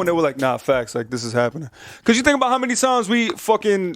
when they were like, nah, facts, like this is happening. Because you think about how many times we fucking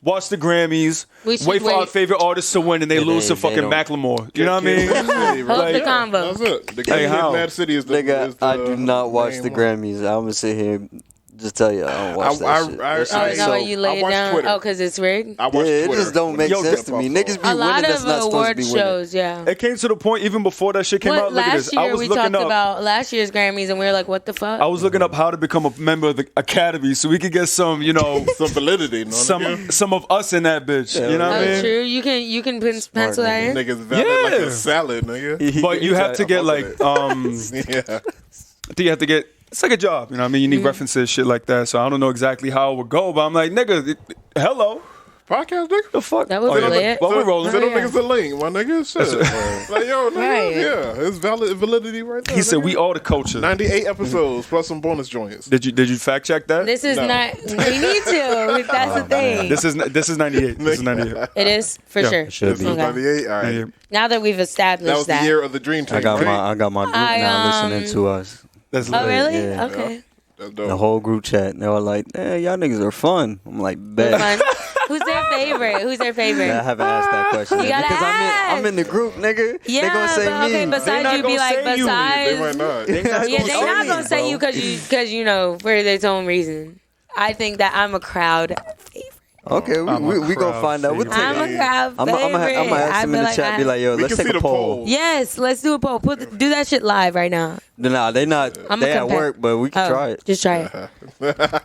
watch the Grammys, wait for our favorite artists to win, and they lose to fucking Macklemore. You know what I mean? Hold the combo. That's it. The Mad City is the nigga, is the I do not watch the Grammys. I'm gonna sit here. Just tell you, I don't watch that shit. Why you lay it down? Twitter. Oh, because it's rigged? I watch Twitter. It just don't make sense to me. Niggas be a lot winning that's of not supposed to be award winning. shows, yeah. It came to the point even before that shit came out. Look at this. Last I year was we looking talked up about last year's Grammys, and we were like, what the fuck? I was looking up how to become a member of the Academy so we could get some, you know, some validity. No, some of us in that bitch. You know what I mean? True. You can pencil that in. Niggas valid like a salad, nigga. But you have to get like yeah. I think you have to get. It's like a job, you know what I mean? You need references, shit like that. So I don't know exactly how it would go, but I'm like, nigga, hello. Podcast, nigga? The fuck? That was lit. Well, we're rolling. Send them niggas a link, my nigga. Shit. Like, yo, nigga, yeah. It's validity right there. He said, nigga. we all the culture. 98 episodes plus some bonus joints. Did you fact check that? This is not. We need to. That's the thing. This is 98. This is 98. It is for sure. It should be. Okay. 98, all right. 98. Now that we've established That was the year of the Dream Team. I got right? my group now listening to us. That's Oh really? Yeah. Okay. That's dope. The whole group chat. They were like, y'all niggas are fun. I'm like, bet. Fun. Who's their favorite? Who's their favorite? I haven't asked that question You yet gotta because ask. I'm in the group, nigga. Yeah, they gonna say but okay, me. besides you, be like, They besides. might not. Yeah, they're not me, gonna say bro. you because you know for their own reason. I think that I'm a crowd favorite. Okay, we gonna find out. We'll take I'm a crowd I'm favorite. gonna ask them in the chat. Be like, yo, We let's can take see a the poll. poll. Yes, let's do a poll. Do that shit live right now. Nah, they not. I'ma They at compare. work, but we can try it. Just try it.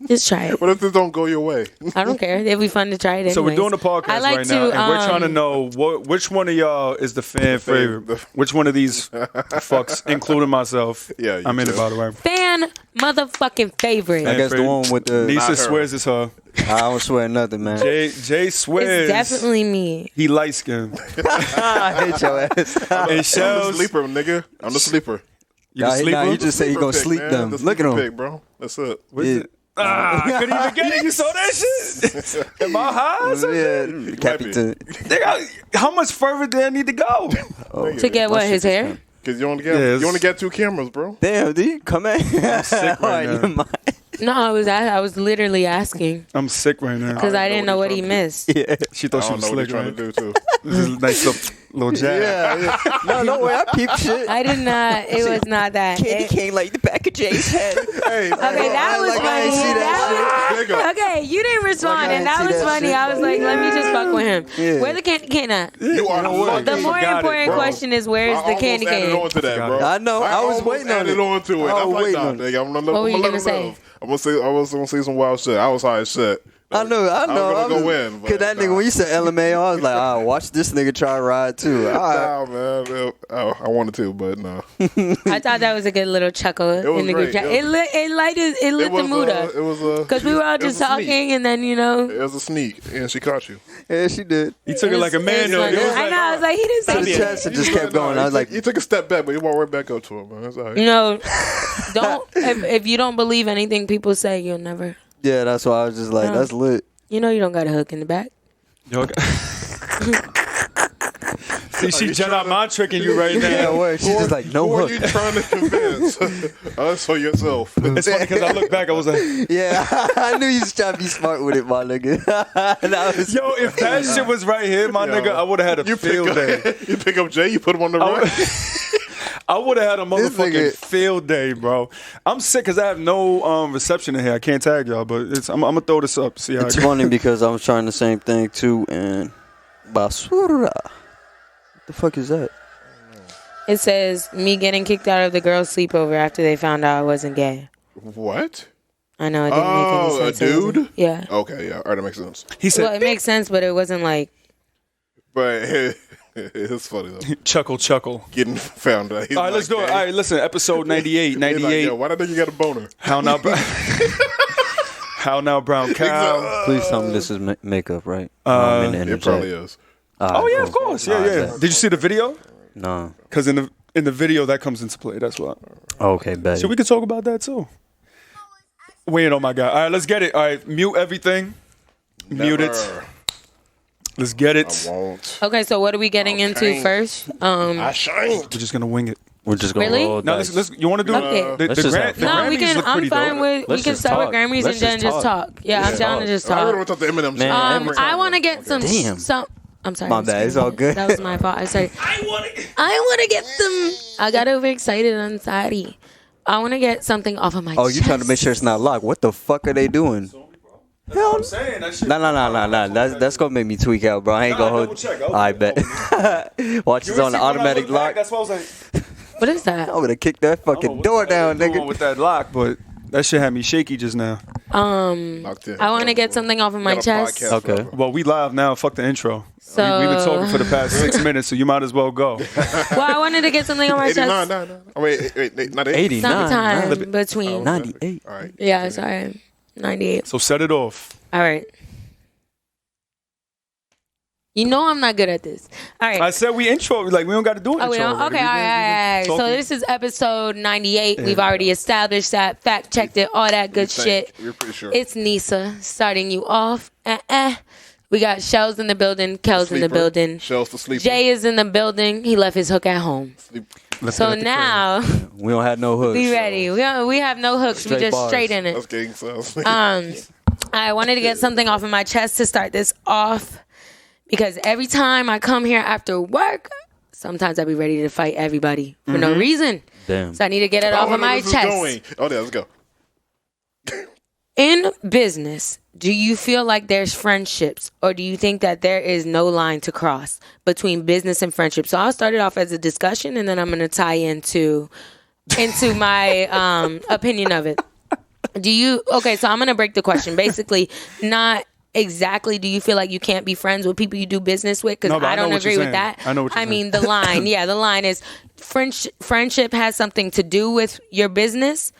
Just try it. What if this don't go your way? I don't care. It'd be fun to try it anyways. So we're doing the podcast I like right to, now, and we're trying to know which one of y'all is the fan favorite. Which one of these fucks, including myself. Yeah, you I'm in too. it, by the way. fan motherfucking favorite. I guess the one with the. Nisa Not her. swears it's her. I don't swear nothing, man. Jay swears. It's definitely me. He light skinned. I hate your ass. And I'm the Shells, sleeper, nigga. I'm the sleeper. you the sleeper? Nah, he just said he gonna Pick, sleep man. them. The Look at sleeper him. pick, bro. That's it. What is Yeah. it? I couldn't even get it. You saw that shit? Am I high or something? Yeah, Captain. Nigga, how much further do I need to go? To get what? His hair? Because you only Yes. got 2 cameras, bro. Damn, did you come at? I'm sick right now. No, I was literally asking I'm sick right now. because I didn't know what he missed. Yeah. She I thought she don't was know what slick, you're trying right? to do, too. This is a nice little jab. Yeah. No, no way. I peep shit. I did not. It was not that. Candy cane like the back of Jay's head. Hey, Okay, that was like I ain't funny. see that nigga. Okay, you didn't respond, I and didn't that see was that funny. shit. I was like, let me just fuck with him. Yeah. Where the candy cane at? You are fucking The more Forgot it, important bro. question is where's the candy I added cane? on to that, bro. I know. I was almost waiting on added it. on to it. I I'm was like, waiting nah, on it. nigga. I'm gonna What were you let gonna him say? live. I was gonna say some wild shit. I was high as shit. I know. I was gonna go in, Cause but that nah. nigga, when you said LMAO, I was like, watch this nigga try to ride too. All right. Nah, man. I wanted to, but no. I thought that was a good little chuckle was in the group great. chat. It lit the mood up. It was a Because we were all it was just a sneak. talking, and then, you know. It was a sneak, and she caught you. Yeah, she did. He took it like a man, though. funny. It was I like, know. I was like, he didn't So the say chat shit. shit just kept going. I was like, you took a step back, but you walked right back up to him, man. It's all right. You know, don't if you don't believe anything people say, you'll never. yeah, that's why I was just like, No. that's lit. You know, you don't got a hook in the back. Yo, okay. See, she Jedi mind tricking you right Yeah, now. word. She's just like, no Who are hook. you trying to convince? Us or yourself? It's funny because I look back, I was like, Yeah, I knew you was trying to be smart with it, my nigga. That was- yo, if that shit was right here, my nigga, I would have had a field day. You pick up Jay, you put him on the right. I would have had a This motherfucking nigga- field day, bro. I'm sick because I have no reception in here. I can't tag y'all, but I'm gonna throw this up. See how It's it goes. funny because I was trying the same thing too, and basura. What the fuck is that? It says me getting kicked out of the girls' sleepover after they found out I wasn't gay. What? I know it didn't make any Oh, a sense. It wasn't- dude? Yeah. Okay, yeah. All right, that makes sense. He said, Well, it makes sense, but it wasn't like. But it's funny, though. chuckle. Getting found out. He's All right, let's do it. All right, listen, episode 98. He's like, 98. yo, why do I think you got a boner? How now, How now, brown cow? Please tell me this is makeup, right? It probably is. Oh yeah, of course. Yeah, yeah. Did you see the video? No. Because in the video that comes into play. That's why. Okay, bet. So we could talk about that too. Wait, oh my god. All right, let's get it. All right, mute everything. Mute it. Never. Let's get it. I won't. Okay, so what are we getting into first? I shan't. We're just gonna wing it. We're just going Really? to roll No, dice. let's, you want to do Okay. the Grammys? We can. Look I'm pretty fine dope. with. We Let's can just start with talk. Grammys Let's and then just just talk. talk. Yeah, I'm down to just I talk. heard about the Eminem. Man, I want to get some. Damn. Some. I'm sorry. My I'm bad. It's screaming. all good. That was my fault. I said. I want to get them. I got overexcited and sorry. I want to get something off of my chest. Oh, you trying to make sure it's not locked. What the fuck are they doing? That's what I'm saying. That shit. Nah. That's going to make me tweak out, bro. I ain't going to hold. check. I bet. Watch this on the automatic lock. That's what I was like. What is that? I'm going to kick that fucking door down, nigga. With that lock, but that shit had me shaky just now. I want to get something off of my chest. Okay. Well, we live now. Fuck the intro. So We've been talking for the past 6 minutes, so you might as well go. Well, I wanted to get something on my 89, chest. no. Oh, wait, not 89. Sometime between. 98. All right. Yeah, sorry. 98. So set it off. All right. You know I'm not good at this. All right. I said we intro. Like, we don't got to do an Oh, we intro. don't? already. Okay, all We right. been So talking. this is episode 98. We've already established that, fact checked it, all that good shit. We're pretty sure. It's Nisa starting you off. We got Shells in the building, Kel's in the building. Shells to sleep. Jay is in the building. He left his hook at home. Let's So get at the now, We don't have no hooks. be ready. We have no hooks. We Straight just bars. straight in it. That's gang sounds. I wanted to get something off of my chest to start this off because every time I come here after work, sometimes I be ready to fight everybody for no reason. Damn. So I need to get it off of my chest. Oh, there, let's go. In business, do you feel like there's friendships or do you think that there is no line to cross between business and friendship? So I'll start it off as a discussion and then I'm going to tie into my opinion of it. Okay, so I'm going to break the question. Basically, not exactly do you feel like you can't be friends with people you do business with? Because I don't agree with that. I know what you're saying. I mean, the line, the line is friendship has something to do with your business.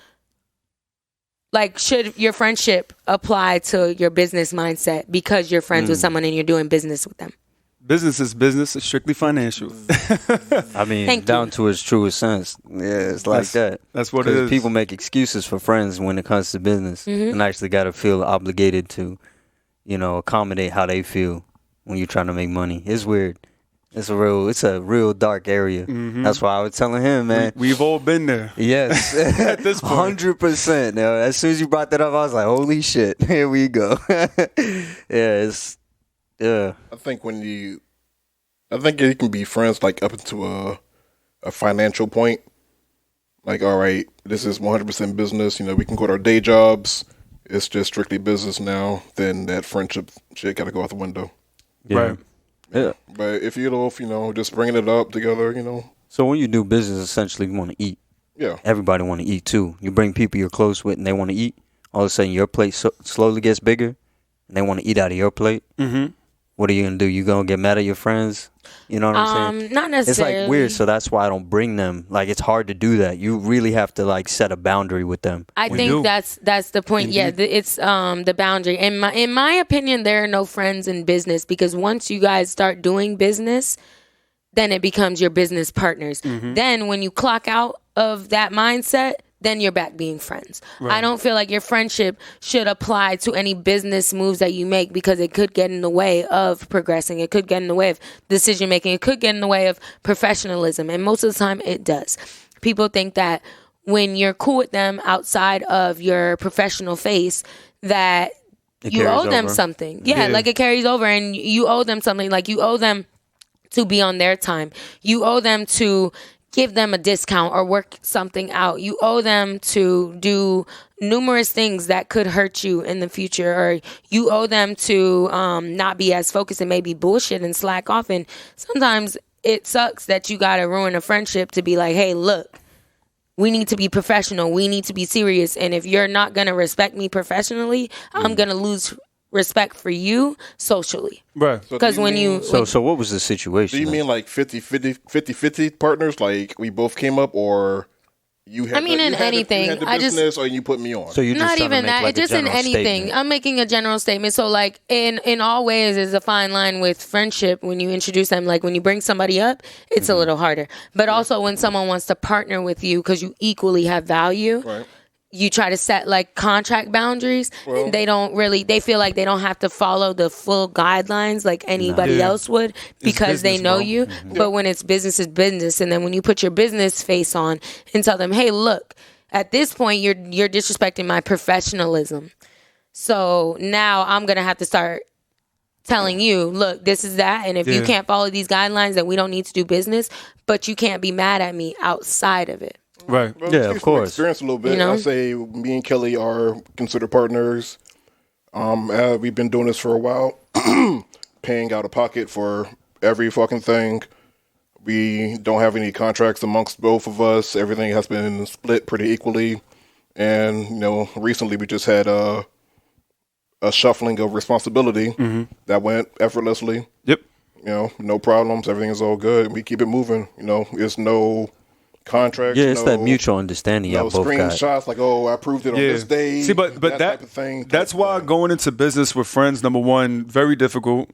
Like, should your friendship apply to your business mindset because you're friends with someone and you're doing business with them? Business is business. It's strictly financial. I mean, Thank down you. to its truest sense. Yeah, it's like that. That's what it 'Cause is. people make excuses for friends when it comes to business, and actually got to feel obligated to, accommodate how they feel when you're trying to make money. It's weird. It's a real dark area. That's why I was telling him, man. We've all been there. Yes, At this point. 100%. As soon as you brought that up, I was like, "Holy shit, here we go." Yeah. I think you can be friends like up into a financial point. Like, all right, this is 100% business. We can quit our day jobs. It's just strictly business now. Then that friendship shit got to go out the window. Right. Yeah. But if just bringing it up together, So when you do business, essentially, you want to eat. yeah. Everybody want to eat too. You bring people you're close with, and they want to eat. All of a sudden, your plate slowly gets bigger, and they want to eat out of your plate. Mm-hmm. What are you gonna do? You gonna get mad at your friends? You know what I'm saying? Not necessarily. It's like weird, so that's why I don't bring them. Like, it's hard to do that. You really have to set a boundary with them. I think that's the point. Yeah, it's the boundary. In my opinion, there are no friends in business because once you guys start doing business, then it becomes your business partners. Then when you clock out of that mindset, then you're back being friends. Right. I don't feel like your friendship should apply to any business moves that you make because it could get in the way of progressing. It could get in the way of decision making. It could get in the way of professionalism. And most of the time it does. People think that when you're cool with them outside of your professional face, that you owe them something. Yeah, like it carries over and you owe them something. Like you owe them to be on their time. You owe them to give them a discount or work something out. You owe them to do numerous things that could hurt you in the future, or you owe them to not be as focused and maybe bullshit and slack off. And sometimes it sucks that you got to ruin a friendship to be like, hey, look, we need to be professional. We need to be serious. And if you're not going to respect me professionally, I'm going to lose respect for you socially. Right. Because So what was the situation? Do you mean like 50-50 partners? Like we both came up, or you had? In anything. You had the I just business, or you put me on. So you just not trying to even make, that. like, It's just a in general anything. statement. I'm making a general statement. So like in all ways, there's a fine line with friendship when you introduce them. Like when you bring somebody up, it's a little harder. But also when someone wants to partner with you because you equally have value. Right. you try to set like contract boundaries. Well, they feel like they don't have to follow the full guidelines like anybody else would because they know you. Mm-hmm. But when it's business is business, and then when you put your business face on and tell them, hey, look, at this point you're disrespecting my professionalism. So now I'm gonna have to start telling you, look, this is that, and if you can't follow these guidelines, then we don't need to do business. But you can't be mad at me outside of it. Right. Well, yeah, of course. Experience a little bit. I say me and Kelly are considered partners. We've been doing this for a while, paying out of pocket for every fucking thing. We don't have any contracts amongst both of us. Everything has been split pretty equally. And, recently we just had a shuffling of responsibility that went effortlessly. Yep. No problems. Everything is all good. We keep it moving. There's no contracts. Yeah, it's that mutual understanding. No screenshots like, I approved it on this day. See, but that type of thing. That's why going into business with friends, number one, very difficult.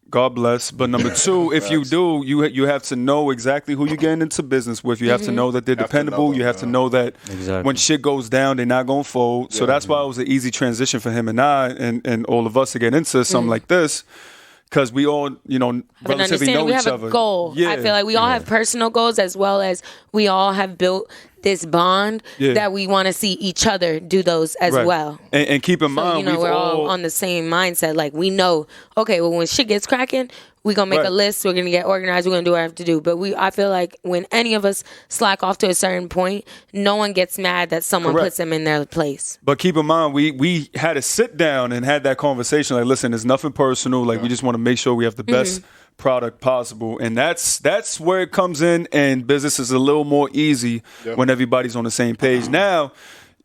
God bless. But number two, if you do, you have to know exactly who you're getting into business with. You have to know that they're dependable. You have to know that when shit goes down, they're not going to fold. So that's why it was an easy transition for him and I and all of us to get into something like this. Because we all, relatively know each other. We have a goal. Yeah. I feel like we all have personal goals as well as we all have built this bond that we want to see each other do those as well. And keep in mind, we're all on the same mindset. Like, we know, okay, well, when shit gets cracking, we're going to make a list. We're going to get organized. We're going to do what I have to do. But I feel like when any of us slack off to a certain point, no one gets mad that someone puts them in their place. But keep in mind, we had to sit down and had that conversation. Like, listen, it's nothing personal. Like, we just want to make sure we have the best product possible. And that's where it comes in. And business is a little more easy when everybody's on the same page. Now,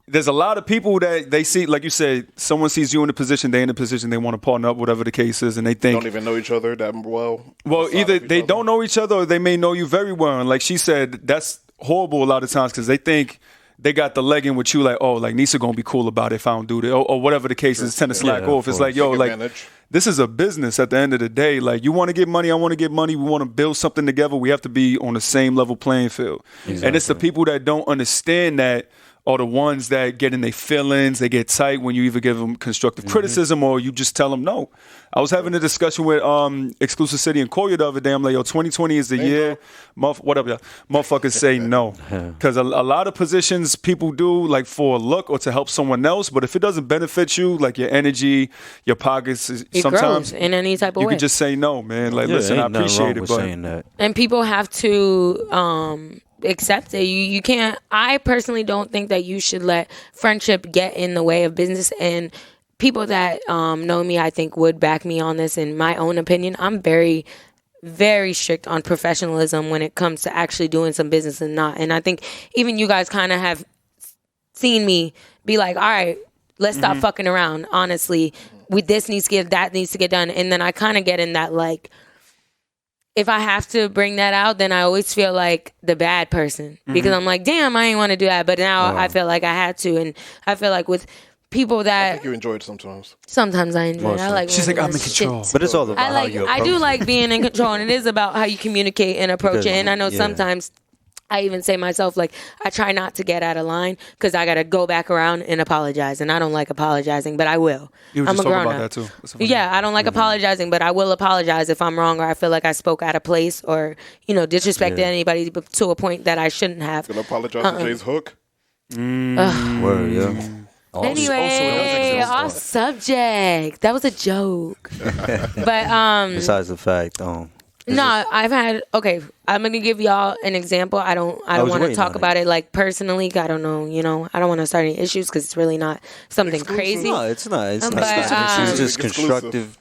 there's a lot of people that they see, like you said, someone sees you in a position, they in a position, they want to partner up, whatever the case is, and they think... Don't even know each other that well. Well, either they don't know each other or they may know you very well. And like she said, that's horrible a lot of times because they think they got the leg in with you, like, oh, like Nisa going to be cool about it if I don't do that, or whatever the case is, tend to slack off. It's like, yo, like, this is a business at the end of the day. Like, you want to get money, I want to get money, we want to build something together, we have to be on the same level playing field. Exactly. And it's the people that don't understand that are the ones that get in their feelings. They get tight when you either give them constructive criticism or you just tell them no. I was having a discussion with Exclusive City and Koya the other day. I'm like, yo, 2020 is the year. Whatever. Motherfuckers say no. Because a lot of positions people do like for a look or to help someone else. But if it doesn't benefit you, like your energy, your pockets, sometimes in any type of you way. can just say no, man. Like, listen, I appreciate it. But and people have to accept it. You can't. I personally don't think that you should let friendship get in the way of business. And people that know me, I think, would back me on this. In my own opinion, I'm very, very strict on professionalism when it comes to actually doing some business and not. And I think even you guys kind of have seen me be like, all right, let's stop fucking around. Honestly, this needs to get, that needs to get done. And then I kind of get in that, like, if I have to bring that out, then I always feel like the bad person because I'm like, damn, I ain't want to do that. But now I feel like I had to. And I feel like with people that... I think you enjoy it sometimes. Sometimes I enjoy it. I like She's like, I'm in control. But it's all about how you approach I do like being in control, and it is about how you communicate and approach it. And I know sometimes... I even say myself, like, I try not to get out of line because I got to go back around and apologize. And I don't like apologizing, but I will. You were I'm just a talking grown about up. that too. Yeah, I don't like apologizing, but I will apologize if I'm wrong or I feel like I spoke out of place or, disrespected anybody to a point that I shouldn't have. Gonna apologize to Jay's hook? Word, yeah. Anyway, off subject. That was a joke. But besides the fact, no, I've had. Okay, I'm gonna give y'all an example. I don't want to talk about it like personally. I don't know. I don't want to start any issues because it's really not something crazy. No, it's not. It's not. It's just constructive.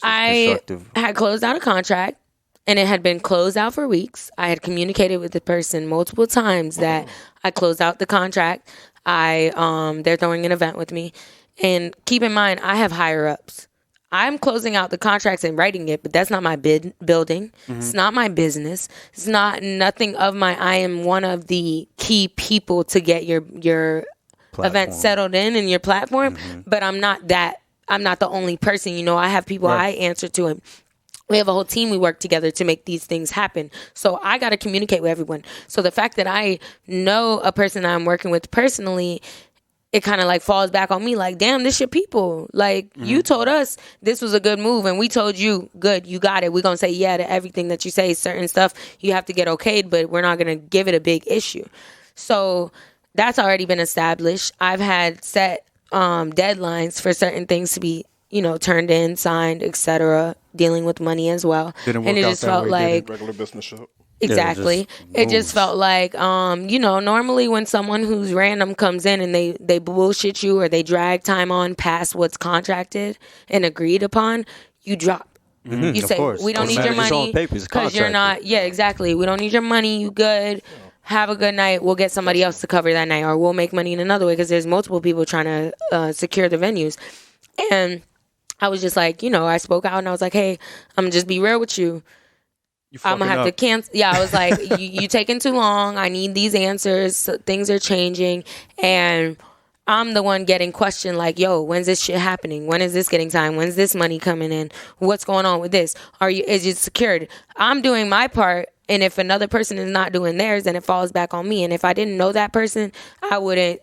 I had closed out a contract, and it had been closed out for weeks. I had communicated with the person multiple times that I closed out the contract. They're throwing an event with me, and keep in mind, I have higher ups. I'm closing out the contracts and writing it, but that's not my building. It's not my business. It's not nothing of my. I am one of the key people to get your event settled in and your platform. But I'm not that. I'm not the only person. I have people I answer to, and we have a whole team. We work together to make these things happen. So I got to communicate with everyone. So the fact that I know a person that I'm working with personally, it kind of like falls back on me like, damn, this your people. Like, you told us this was a good move, and we told you, good, you got it. We're going to say yeah to everything that you say. Certain stuff you have to get okayed, but we're not going to give it a big issue. So that's already been established. I've had set deadlines for certain things to be, turned in, signed, etc., dealing with money as well. Didn't work and it out just that felt way, like Regular business shop. exactly. Yeah, it just felt like, normally when someone who's random comes in and they bullshit you or they drag time on past what's contracted and agreed upon, you drop. You say, we don't need your money because you're not. Yeah, exactly. We don't need your money. You good. Have a good night. We'll get somebody else to cover that night, or we'll make money in another way because there's multiple people trying to secure the venues. And I was just like, I spoke out and I was like, hey, I'm gonna just be real with you. I'm gonna have to cancel. Yeah, I was like, you taking too long. I need these answers. So things are changing, and I'm the one getting questioned like, yo, when's this shit happening? When is this getting signed? When's this money coming in? What's going on with this? Is it secured? I'm doing my part, and if another person is not doing theirs, then it falls back on me. And if I didn't know that person, I wouldn't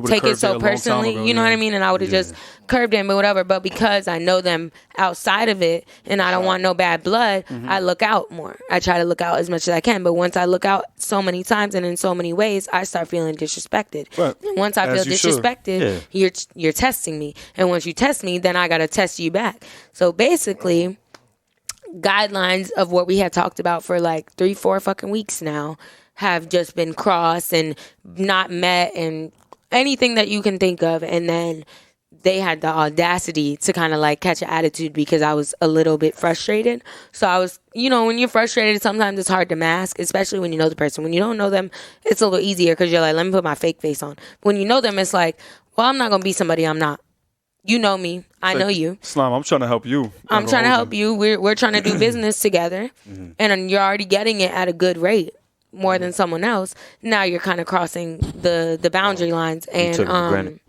take it so personally, you know what I mean? And I would have just curbed him or whatever. But because I know them outside of it and I don't want no bad blood, I look out more. I try to look out as much as I can. But once I look out so many times and in so many ways, I start feeling disrespected. Right. And once I feel disrespected, you're testing me. And once you test me, then I got to test you back. So basically, guidelines of what we had talked about for like 3-4 fucking weeks now have just been crossed and not met and anything that you can think of. And then they had the audacity to kind of like catch an attitude because I was a little bit frustrated. So I was, when you're frustrated, sometimes it's hard to mask, especially when you know the person. When you don't know them, it's a little easier because you're like, let me put my fake face on. When you know them, it's like, well, I'm not going to be somebody I'm not. You know me. I know you. Slime, I'm trying to help you. I'm trying to help you. We're trying to do business together. And you're already getting it at a good rate, more than someone else. Now you're kind of crossing the boundary lines and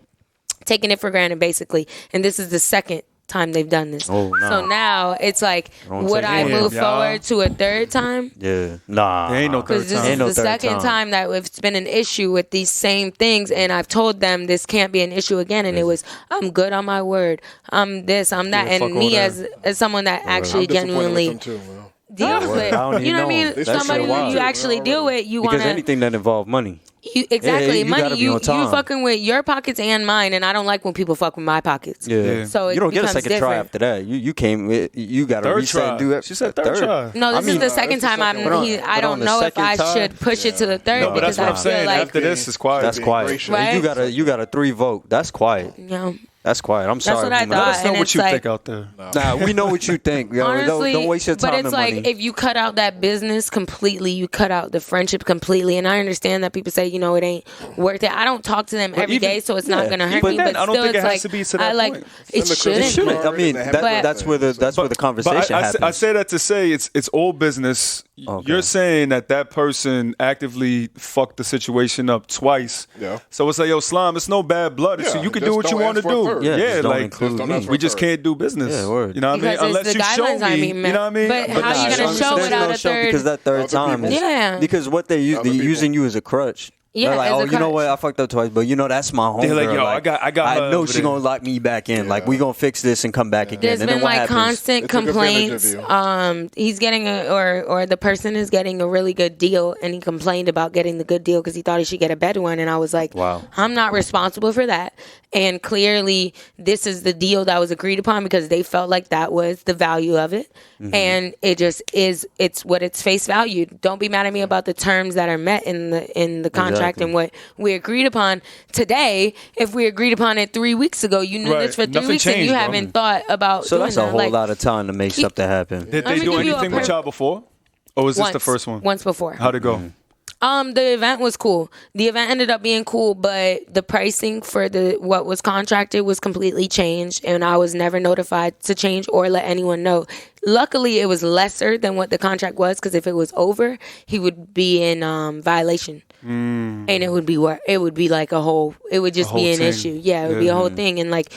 taking it for granted, basically. And this is the second time they've done this. So now it's like, would I move forward to a third time? Yeah. Nah. There ain't no third time. Because this is the second time that it's been an issue with these same things, and I've told them this can't be an issue again, and it was, I'm good on my word. I'm this, I'm that. And me as someone that actually genuinely deals with, you know what I mean? Somebody who you actually deal with, you want to. Because anything that involves money. Exactly, money. You fucking with your pockets and mine, and I don't like when people fuck with my pockets. Yeah. So you don't get a second different. try after that. You came. You got to reset and do it. She said third try. No, this is the second time. I don't know if I should push it to the third because I feel like after this is quiet. That's quiet. Right? You got a 3 vote. That's quiet. Yeah. That's quiet. I'm sorry. That's what I thought. Let us know what you think out there. Nah, we know what you think. Honestly, don't waste your time. But it's like if you cut out that business completely, you cut out the friendship completely. And I understand that people say, it ain't worth it. I don't talk to them every day, so it's not gonna hurt me. But I don't still, think it it's has like to be to that point. It shouldn't. I mean, that's where the conversation happens. I say that to say it's all business. Okay. You're saying that person actively fucked the situation up twice. Yeah. So it's like, yo, Slime, it's no bad blood. So you can do what you want to do. Yeah, like we just can't do business. Yeah, word. You know what I mean? Unless you show me. You know what I mean? But how are you gonna show without a third? Because that third time is because what they're using you as a crutch. Yeah, like, you know what? I fucked up twice, but that's my homegirl. They're like, yo, I got. I know she gonna lock me back in. Yeah. Like, we gonna fix this and come back again. There's and been then what like constant complaints. He's getting or the person is getting a really good deal, and he complained about getting the good deal because he thought he should get a better one. And I was like, wow, I'm not responsible for that. And clearly, this is the deal that was agreed upon because they felt like that was the value of it. Mm-hmm. And it just is. It's what its face value. Don't be mad at me about the terms that are met in the contract and what we agreed upon today. If we agreed upon it 3 weeks ago, you knew this for 3 weeks and you haven't thought about. So that's a whole lot of time to make something happen. Did they do anything with y'all before, or was this the first one? Once before. How'd it go? Mm-hmm. The event was cool. The event ended up being cool, but the pricing for what was contracted was completely changed, and I was never notified to change or let anyone know. Luckily, it was lesser than what the contract was, because if it was over, he would be in violation. And it would be like it would just be an issue. Yeah, it would be a whole thing. And like,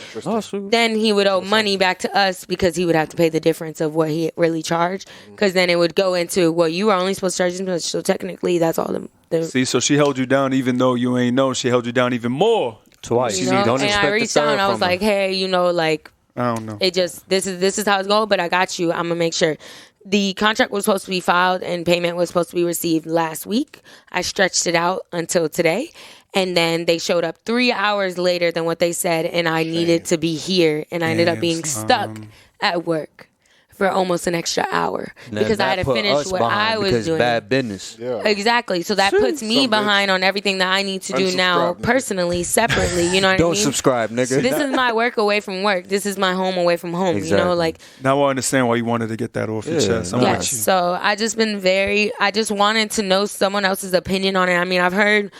then he would owe money back to us because he would have to pay the difference of what he really charged. Because then it would go into, well, you were only supposed to charge this much. So technically, that's all the. See, so she held you down even though you ain't know. She held you down even more. twice. You know? Don't And expect I the reached out third and I was from her. like, hey, you know, like, I don't know. it just, this is how it's going, but I got you. I'm going to make sure. The contract was supposed to be filed and payment was supposed to be received last week. I stretched it out until today. And then they showed up 3 hours later than what they said. And I needed to be here. And I ended up being stuck at work for almost an extra hour Now, because I that had to put finish us what behind I was because doing. bad business. Yeah. Exactly. So that puts me Some behind on everything that I need to do now Unsubscribe, nigga. personally, separately. You know what I Don't mean? subscribe, nigga. This is my work away from work. This is my home away from home. You know, Exactly. like, Now I understand why you wanted to get that off your Yeah, chest. I'm yes. with you. So I just wanted to know someone else's opinion on it. I mean, I've heard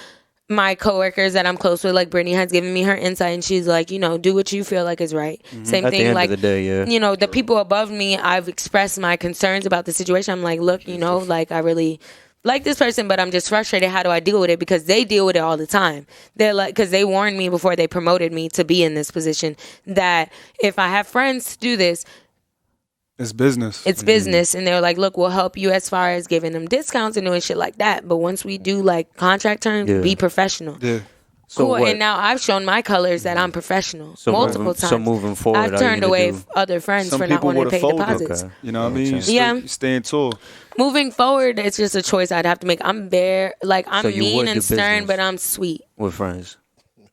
my coworkers that I'm close with, like Brittany, has given me her insight, and she's like, you know, do what you feel like is right. Same At the thing, end like, of the day, yeah. you know, the people above me, I've expressed my concerns about the situation. I'm like, look, you know, like, I really like this person, but I'm just frustrated. How do I deal with it? Because they deal with it all the time. They're like, because they warned me before they promoted me to be in this position that if I have friends to do this, It's business. it's business. And they're like, look, we'll help you as far as giving them discounts and doing shit like that. But once we do like contract terms, Yeah. be professional. yeah. So Cool. what? And now I've shown my colors that I'm professional multiple times. So moving forward, I've are you turned gonna away do- other friends Some for not people wanting to would pay have folded. deposits. Okay. You know what I mean? Yeah. You staying tall. Moving forward, it's just a choice I'd have to make. I'm very, like, I'm So you mean would and do stern, business. but I'm sweet. with friends.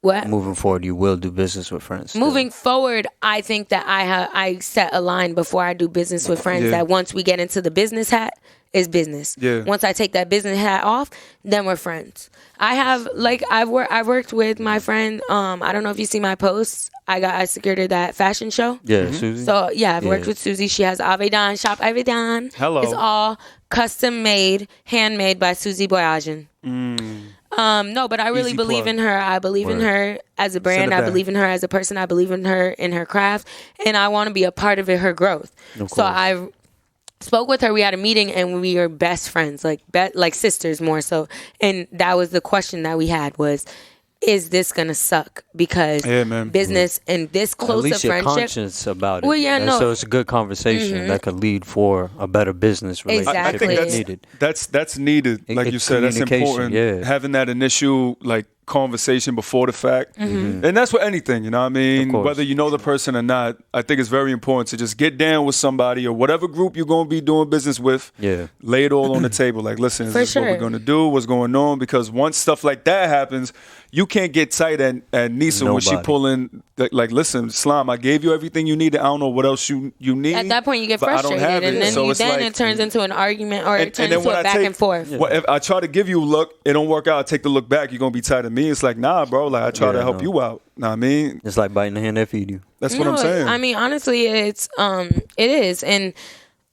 What? Moving forward, you will do business with friends. still. Moving forward, I think that I set a line before I do business with friends Yeah. that once we get into the business hat, is business. Yeah. Once I take that business hat off, then we're friends. I have I've worked with my friend. I don't know if you see my posts. I secured her that fashion show. Yeah, Susie. So yeah, I've worked Yeah. with Susie. She has Avedon, Shop Avedon. Hello. It's all custom made, handmade by Susie Boyajian. No, but I really Easy believe plug. in her. I believe in Word. her as a brand. it I back. believe in her as a person. I believe in her craft, and I want to be a part of her growth. Of So course. I spoke with her. We had a meeting, and we are best friends, like sisters more so. And that was the question that we had was, is this gonna suck? Because Yeah, man. business and this At close least of you're friendship. conscious about it. Well, yeah, And no. So it's a good conversation that could lead for a better business relationship. I think Exactly. that's needed. that's needed. Like you It's said, that's communication, important. yeah. Having that initial like conversation before the fact, and that's with anything. You know what I mean? Of course. Whether you know the person or not, I think it's very important to just get down with somebody or whatever group you're going to be doing business with. Yeah. Lay it all on the table. Like, listen, For this is what sure. we're going to do. What's going on? Because once stuff like that happens, you can't get tight at Nisa when she Nobody. pulling. Like, listen, Slime, I gave you everything you needed. I don't know what else you need. At that point, you get but I don't frustrated, have and it. then, So it's like- it turns into an argument, or it turns then into when a I back take- and forth. Well, if I try to give you a look, it don't work out. I take the look back. You're gonna be tight of me. It's like, nah, bro. Like I try to Yeah, help no. you out. Know what I mean? It's like biting the hand that feed you. That's what I'm No, saying. I mean, honestly, it is, and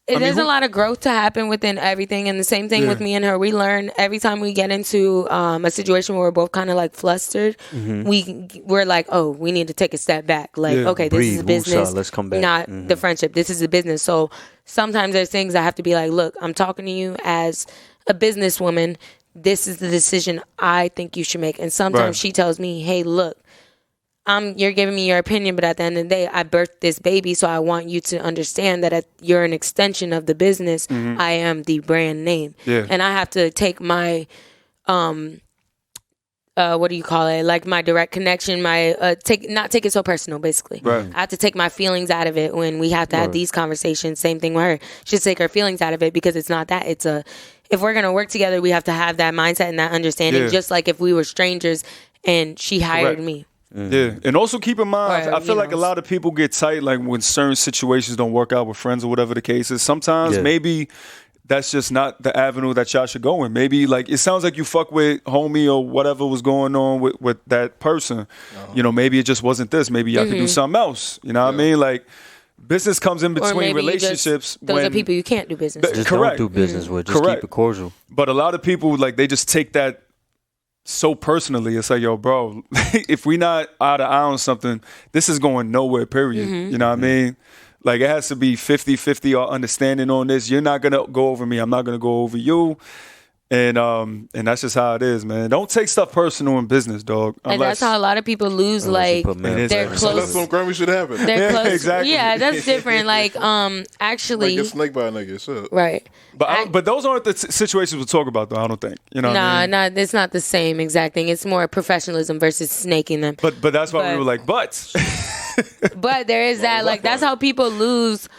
there's a lot of growth to happen within everything. And the same thing with me and her. We learn every time we get into a situation where we're both kind of like flustered. We're like, oh, we need to take a step back. Like, Yeah. okay, this is a Breathe, woosah, business. let's come back. Not the friendship. This is a business. So sometimes there's things I have to be like, look, I'm talking to you as a businesswoman. This is the decision I think you should make. And sometimes Right. she tells me, hey, look, you're giving me your opinion, but at the end of the day, I birthed this baby, so I want you to understand that you're an extension of the business. I am the brand name, Yeah. and I have to take my, what do you call it? Like my direct connection, my not take it so personal. Basically, Right. I have to take my feelings out of it when we have to have these conversations. Same thing with her. She should take her feelings out of it because it's not that. It's if we're gonna work together, we have to have that mindset and that understanding. Yeah. Just like if we were strangers and she hired Correct. me. Yeah, and also keep in mind, Or, I feel you like know. a lot of people get tight, like when certain situations don't work out with friends or whatever the case is. Sometimes Yeah. maybe that's just not the avenue that y'all should go in. Maybe like it sounds like you fuck with homie or whatever was going on with that person. You know, maybe it just wasn't this. Maybe y'all could do something else. You know what I mean? Like business comes in Or between maybe relationships. those when, are people you can't do business with. Just Correct. don't do business with. Just Correct. keep it cordial. But a lot of people like they just take that so personally. It's like, yo, bro, if we not eye to eye on something, this is going nowhere, period. You know what I mean? Like it has to be 50-50 or understanding on this. You're not gonna go over me. I'm not gonna go over you. And that's just how it is, man. Don't take stuff personal in business, dog. And that's how a lot of people lose, like, their So close. that's when Grammy should happen. They're close. exactly. Yeah, that's different. Like, Like actually, get snaked by a nigga. Shit. right. But those aren't the situations we'll talk about, though. I don't think. You know what I mean? Nah, it's not the same exact thing. It's more professionalism versus snaking them. But that's why we were like, but there is that. Like, that's how people lose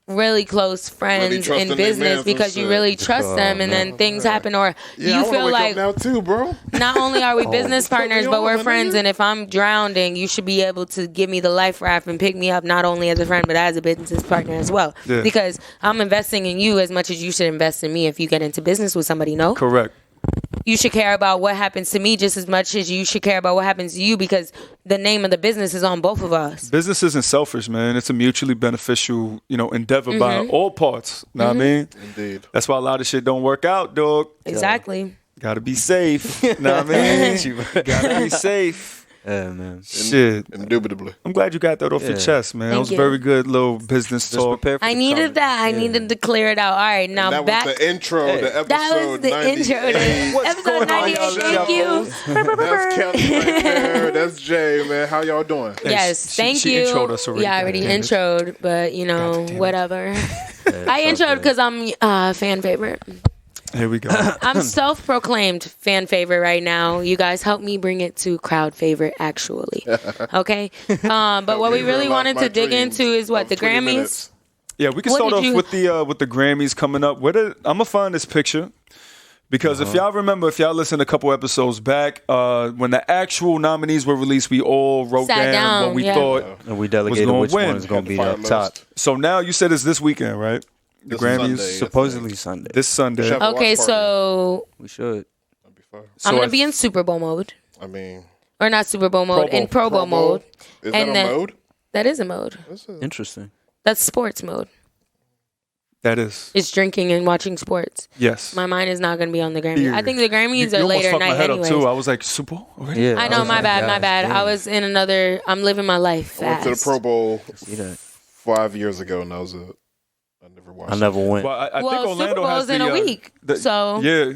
really close friends trusting in their business mans because and you shit. really trust them, and then things happen, or Yeah, I you wanna feel wake like up now too, bro. not only are we business partners, me but we're over, friends. nigga. And if I'm drowning, you should be able to give me the life raft and pick me up, not only as a friend, but as a business partner as well. Yeah. Because I'm investing in you as much as you should invest in me if you get into business with somebody, no? correct. You should care about what happens to me just as much as you should care about what happens to you, because the name of the business is on both of us. Business isn't selfish, man. It's a mutually beneficial, endeavor by all parts. Know what I mean? Indeed. That's why a lot of shit don't work out, dog. Exactly. Gotta be safe. Know what I mean? Gotta be safe. Yeah, man. Shit. Indubitably. I'm glad you got that off your chest, man. That was you. very good little business Just talk. prepare for I the needed comment. that. I needed to clear it out. All right, now That back. was the intro to episode That was the 98. intro to episode 98. Thank you. That's Kelly right there. That's Jay, man. How y'all doing? Yes, she- thank she you. introed us already. Yeah, I already Goddamn it. introed, but whatever. I introed because I'm fan favorite. Here we go. I'm self-proclaimed fan favorite right now. You guys help me bring it to crowd favorite, actually. Okay? But what we really wanted to dig into is what, the Grammys? Yeah, we can What start did off you- with the Grammys coming up. I'm gonna find this picture because if y'all remember, if y'all listened a couple episodes back, when the actual nominees were released, we all wrote Sat down, what we yeah. thought. And we delegated gonna which win. one's going to be Had up the fire top. list. So now you said it's this weekend, right? The This Grammys Sunday. Supposedly Sunday. this Sunday. Shep- Okay, watch party. so We should. That'd be fire. So I'm going I- to be in Super Bowl mode. I mean, Or not Super Bowl mode, in Pro Bowl mode. Is And that then- a mode? That is a mode. Interesting. That's sports mode. That is. It's drinking and watching sports. Yes. My mind is not going to be on the Grammys. Beer. I think the Grammys are almost later fucked my night head anyways. up too. I was like, Super Bowl already? Yeah. I know, was my like, bad, my gosh, bad. damn. I was in another, I'm living my life I went fast. to the Pro Bowl See that? 5 years ago, and that was it. I never watched. I never went. Well, I Well, think Orlando Super Bow's has the, in a week, so- yeah.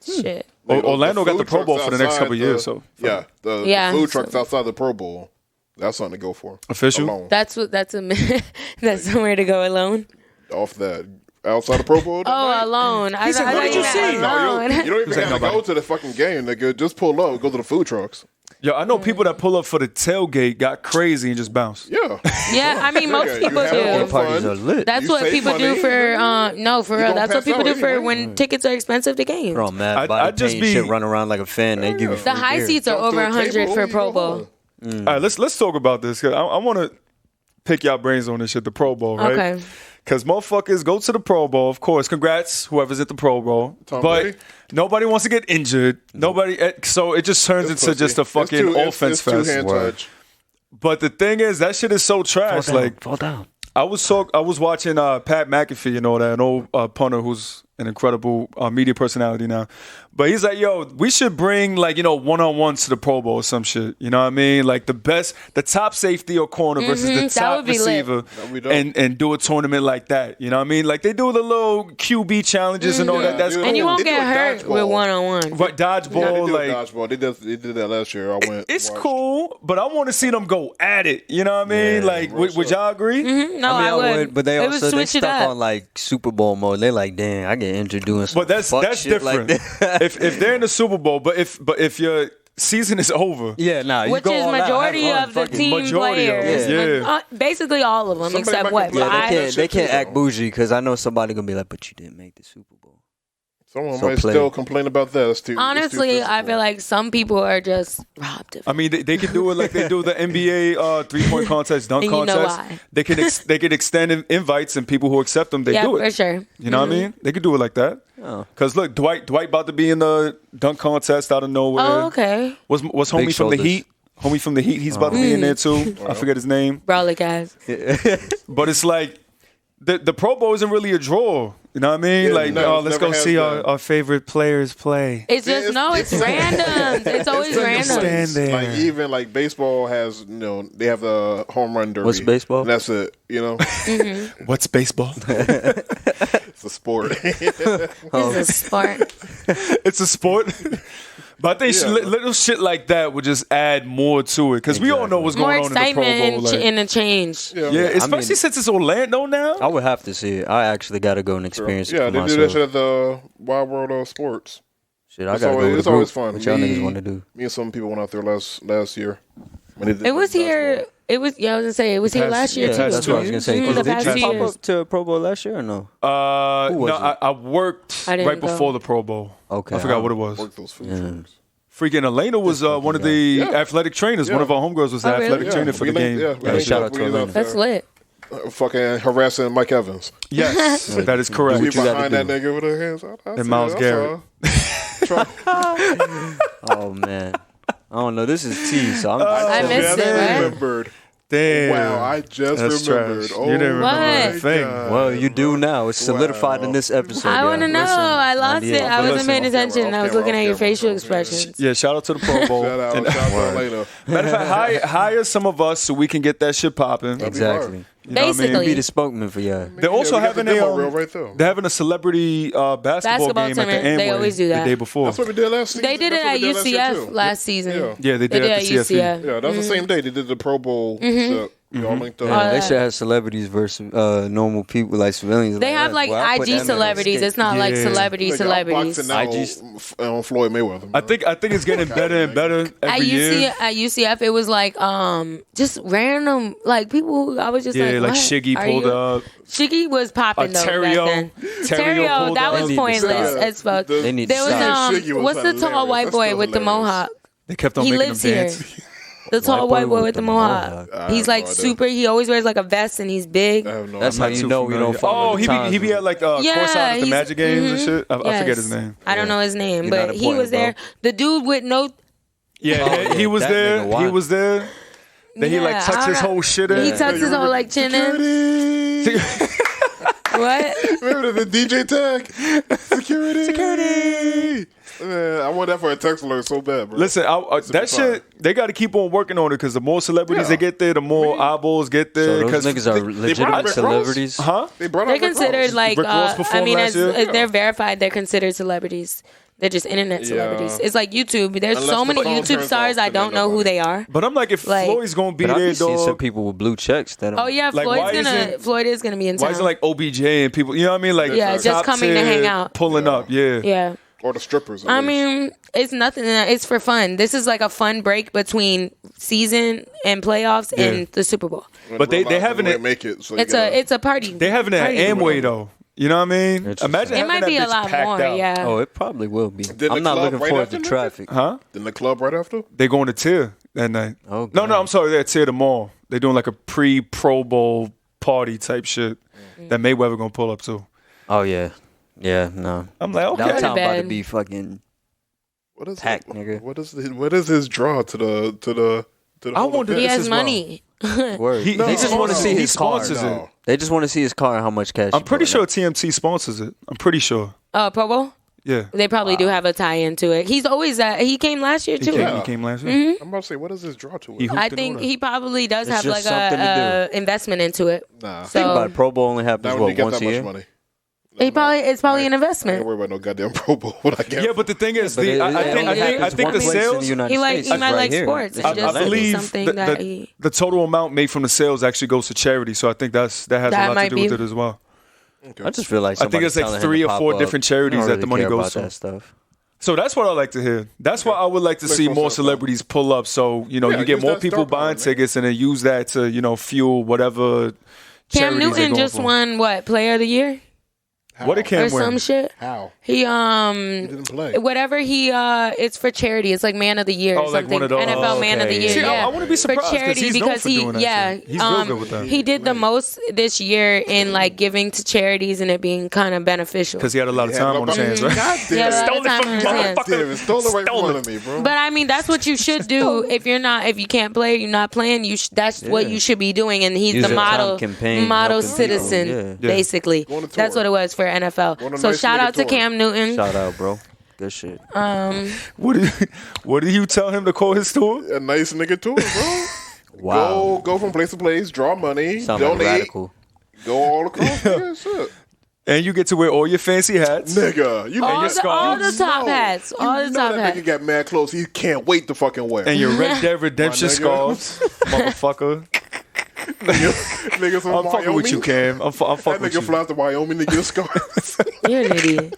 Shit. Like, Orlando got the food Pro Bowl trucks for the next outside couple of years, so yeah, the Yeah, food so- trucks outside the Pro Bowl. That's something to go for. Official? Alone. That's that's somewhere to go alone. Off that outside the Pro Bowl. Oh, alone. I said, thought "What did you meant see?" alone. You don't even like, have to go to the fucking game, nigga. Just pull up, go to the food trucks. Yo, I know people that pull up for the tailgate got crazy and just bounced. Yeah. Yeah, I mean, most Nigga, you people have do. more fun. Parties are lit. That's You what save people do money. for, no, for real. gonna That's what pass people out do for anyway. when tickets are expensive to games. Bro, mad I'd body just paint be- shit, run around like a fan. They give you The free high beer. seats are Jump to over a 100 table, for you Pro go Bowl. home. All right, let's talk about this. 'Cause I want to pick y'all brains on this shit, the Pro Bowl, right? Okay. Because motherfuckers go to the Pro Bowl, of course. Congrats, whoever's at the Pro Bowl. Tom but Brady? nobody wants to get injured. Nobody. So it just turns into just a fucking offense it's fest. Two-hand touch. But the thing is, that shit is so trash. Fall down. I was watching Pat McAfee and all that, an old punter who's an incredible media personality now. But he's like, yo, we should bring one-on-ones to the Pro Bowl or some shit. You know what I mean? Like the top safety or corner versus the that top would be lit. receiver, That'd be dope. and do a tournament like that. You know what I mean? Like they do the little QB challenges and all that. That's dude. cool. And you won't They do get a hurt dodgeball. with one-on-one. But They dodgeball, do like dodgeball. They did that last year. I went. it's watched. cool, but I want to see them go at it. You know what I mean? Yeah, like, would y'all agree? No, I would. But they would also they switch it stuck up. on like Super Bowl mode. They like, damn, I get injured doing some But that's fuck shit different. Like that. if they're in the Super Bowl, but if your season is over, Yeah, nah. You Which go is all out, majority have fun, of the fucking- team Majority of players. them, yeah. Basically all of them, Somebody except might what? complain about Yeah, that they shit can't too, act though. bougie because I know somebody gonna be like, but you didn't make the Super Bowl. Someone So might play. still complain about that. It's too, Honestly, it's too I physical. feel like some people are just robbed of it. I mean, they can do it like they do the NBA 3-point contest, dunk And you know contest. why. They can extend invites and people who accept them, they Yeah, do for it. sure. You know what I mean? They could do it like that. Oh. Cause look, Dwight about to be in the dunk contest out of nowhere. Oh, okay. What's homie Big from the shoulders. Heat? Homie from the Heat, he's about to be in there too. I forget his name. Brolic guys. But it's like the Pro Bowl isn't really a draw. You know what I mean? Yeah, like, no, let's never go has see been. our favorite players play. It's just, it's random. It's always random. Stand there. Like even like baseball has, they have the home run derby. What's baseball? And that's it. What's baseball? It's a sport. It's a sport. It's a sport. But I think little shit like that would just add more to it because we all know what's More going on in the Pro excitement Bowl. and a change. Yeah, especially since it's Orlando now. I would have to see it. I actually got to go and experience it Yeah, for they myself. do that shit at the Wild World of Sports. Shit, I got to go with It's the group. always fun. What y'all niggas want to do? Me and some people went out there last year. When they did It was basketball. here. It was. Yeah, I was gonna say it was here last year Yeah, too. that's what I was gonna say. Mhm, 'Cause the did past you 2 pop years. up to Pro Bowl last year or no? No, was it? I worked I didn't right go. before the Pro Bowl. Okay. I forgot what it was. Work those food trucks. Freaking Elena was one of the athletic trainers. One of our homegirls was the Oh, really? athletic trainer for the game. shout out to Elena. That's lit. Fucking harassing Mike Evans. Yes, that is correct. We you gotta behind that do? nigga with her hands. And Myles Garrett. Oh man, I don't know. This is tea, so I missed it, right? Remembered. Damn. Wow, I just That's remembered. trash. Oh, You didn't remember What? the thing. Well, you do now. It's solidified in this episode. I want to know. I lost it. I wasn't listen, paying attention. I was looking at your facial camera. expressions. Yeah, shout out to the Pro Bowl. Shout out, And- shout out later. Matter of fact, hire some of us so we can get that shit popping. Exactly. You know what I mean? Basically. Be the spokesman for y'all. They're also we got having the demo a reel right there. they're having a celebrity basketball Basketball game at the tournament. They Amway always do that. the day before. That's what we did last season. They did it That's what at we did last year, UCF too. last season. Yeah. Yeah, they did it at the CFE. Yeah, that was the same day they did the Pro Bowl shit. Y'all linked up. Yeah, they should have celebrities versus normal people like civilians. They have like Well, I put that IG in celebrities. the It's not like Yeah. celebrity Like, I'm celebrities. boxing out on Floyd Mayweather. I think it's getting better and better every year. At UCF, it was like just random like people. I was just Yeah, like what? Shiggy Are pulled you- up. Shiggy was popping though Terrio. back then. Terrio pulled that up. was They need to pointless stop. as fuck. They need to There was stop. Shiggy was what's the tall hilarious. white That's boy still with the hilarious. mohawk? They kept on He making lives them here. dance. The tall white boy with the mohawk. He's like no idea. super. He always wears like a vest and he's big. I have no That's how idea. you know we don't follow Oh, the he times. be at like courtside at the he's- Magic games and shit. I Yes. forget his name. I don't know his name, You're but not he important, was there. bro. The dude with no. Yeah, he was that there. nigga He wild. was there. Then he like Yeah, tucks his alright. whole shit in. He tucks his whole like chin in. What? Remember the DJ tag? Security. Man, I want that for a text alert so bad, bro. Listen, that shit, they got to keep on working on it because the more celebrities they get there, the more eyeballs get So there. those 'cause niggas are brought legitimate Rick Ross? celebrities. Huh? They brought They're out Rick considered Ross. like. Rick Ross I performed mean, last as year? they're verified, they're considered celebrities. They're just internet celebrities. It's like YouTube. There's Unless so the many phone YouTube turns stars. off, I don't then know who nobody. they are. But I'm like, if Like- Floyd's going to be But I there, be seeing some dog. people with blue checks that. Oh yeah, Like, why isn't- Floyd is gonna be in town. Why isn't like OBJ and people, you know what I mean? Like, Yeah, just top coming to tier hang out. Pulling up, yeah. Yeah. Or the strippers. at I least. mean, it's nothing. It's for fun. This is like a fun break between season and playoffs and the Super Bowl. When but they realize having they it- make it. So It's a party. They having it at Party. Amway, though. You know what I mean? Interesting. Imagine It having might that be a bitch lot packed more. out. Yeah. Oh, it probably will be. the I'm not club looking right forward after to that? traffic. Huh? Then the club right after. They going to Tier that night. Oh, No, God. I'm sorry. They're at Tier tomorrow. They doing like a pre-Pro Bowl party type shit that Mayweather going to pull up to. Oh yeah, yeah. No, I'm like, okay. downtown about to bad. be fucking. What is Packed, it? nigga. What is his draw to the I whole wonder event? He this has is money. Word. He- they he just want to sponsors- see he his car. sponsors it. They just want to see his car and how much cash. I'm he pretty pulling sure out. TMT sponsors it. I'm pretty sure. Pro Bowl. Yeah. They probably do have a tie into it. He's always he came last year He too. came, he came last year. I'm about to say, what is his draw to He it? hooped I in think order. he probably does It's have just like something a investment into it. Nah. So Think about it. Pro Bowl only happens Not when you what get once that a much year. money. it's probably an I ain't investment. worried about no goddamn Pro Bowl. What I get. Yeah, but the thing is, But I it think only happens the one place in sales. the United He States. might It's right like here. sports. It's It just just I believe something the, that the, he. the total amount made from the sales actually goes to charity. So I think that has That a lot to might do be- with it as well. I just feel like I think it's like somebody's 3 or telling him to 4 pop different up. charities I don't that the money care goes about to. that stuff. So that's what I like to hear. That's why I would like to Makes see more more sense, celebrities pull up. So you Yeah, you get use more that people star power, buying man. tickets and then use that to fuel whatever. Cam charities they're Newton going just for. won what Player of the Year What did or Cam some win? shit. How? He He didn't play. whatever he it's for charity. It's like Man of the Year or Oh, like something. one of those- NFL Man of the okay, Year. See, Yeah, I wouldn't be surprised for charity he's known because for he doing that shit. He's real good with that. he did the most this year in like giving to charities and it being kind of beneficial. Because he had a lot of time on his hands, right? God Yeah, damn a lot of time on his hands. Damn it. Stole it right Stole from it. under me, bro. But I mean, that's what you should do if you can't play, you're not playing. That's what you should be doing, and he's Use the your time model campaign, model helping citizen, people. Yeah. basically. Go on a tour. That's what it was for Go on NFL. a So nice shout nigga out to tour. Cam Newton. Shout out, bro. Good shit. What did you tell him to call his tour? A nice nigga tour, bro. Wow. Go from place to place, draw money, Sound like donate, radical. go all across. Yeah, shit. And you get to wear all your fancy hats. Nigga, you all know the top hats. All the top that hats. nigga got mad clothes. He can't wait to fucking wear. And your Red Dead Redemption My nigga. scarves, motherfucker. Nigga from I'm fucking Wyoming. with you, Cam. I'm That fucking with nigga you. flies to Wyoming to get scars. You're an idiot.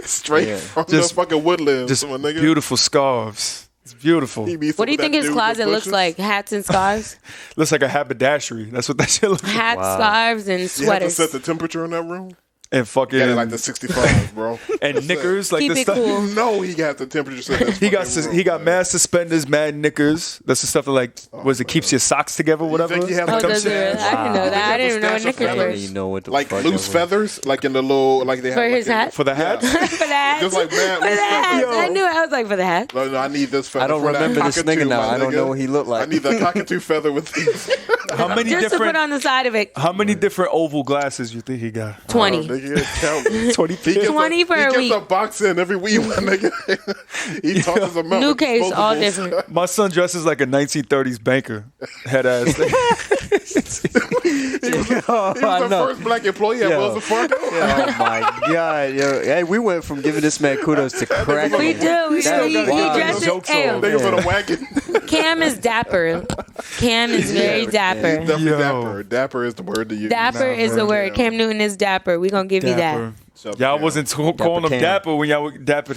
Straight from Just- the fucking woodlands. Just my nigga. beautiful scarves. It's beautiful. He be What do you some of think that his dude in closet the looks bushes. like? Hats and scarves? Looks like a haberdashery. That's what that shit looks like. Hats, scarves, and You have to sweaters. set the temperature in that room. And fucking Yeah, like the 65, bro. and knickers, like Keep the it stuff. cool. You know he got the temperature set. in this He got fucking room, he got man. mad suspenders, mad knickers. That's the stuff that like keeps your socks together, whatever. think he had Oh, like a does it? I didn't know that. I didn't even know what Stash of knickers I were. don't feathers. even know what the Like fuck loose that feathers, like in the little, like they have For like his in- hat? For the hats. For the hats. Just like mad For the loose hats. feathers. I knew it. I was like, for the hat. No, I need this feather. I don't for that remember this cockatoo, nigga now. my I don't nigga. know what he looked like. I need that cockatoo feather with these. How many Just to put different on the side of it. how many different oval glasses you think he got? 20. Nigga, count. 20 He gets 20 for a he week. gets a box in every week, my nigga. He tosses them out. New with case, all disposables. different. My son dresses like a 1930s banker. Head ass. He was the first black employee at Yo. Wells Fargo. Oh my god, yo! Hey, we went from giving this man kudos to cracking. We do. We That do. He wild. dresses. Jokes Hey, on. Niggas on a wagon. Cam is dapper. Cam is very dapper. Definitely Yo. dapper. Dapper is the word to use. Dapper is the word. Cam Newton is dapper. We gonna give you Dapper. that. Y'all wasn't calling him Cam. Dapper when y'all were Dapper.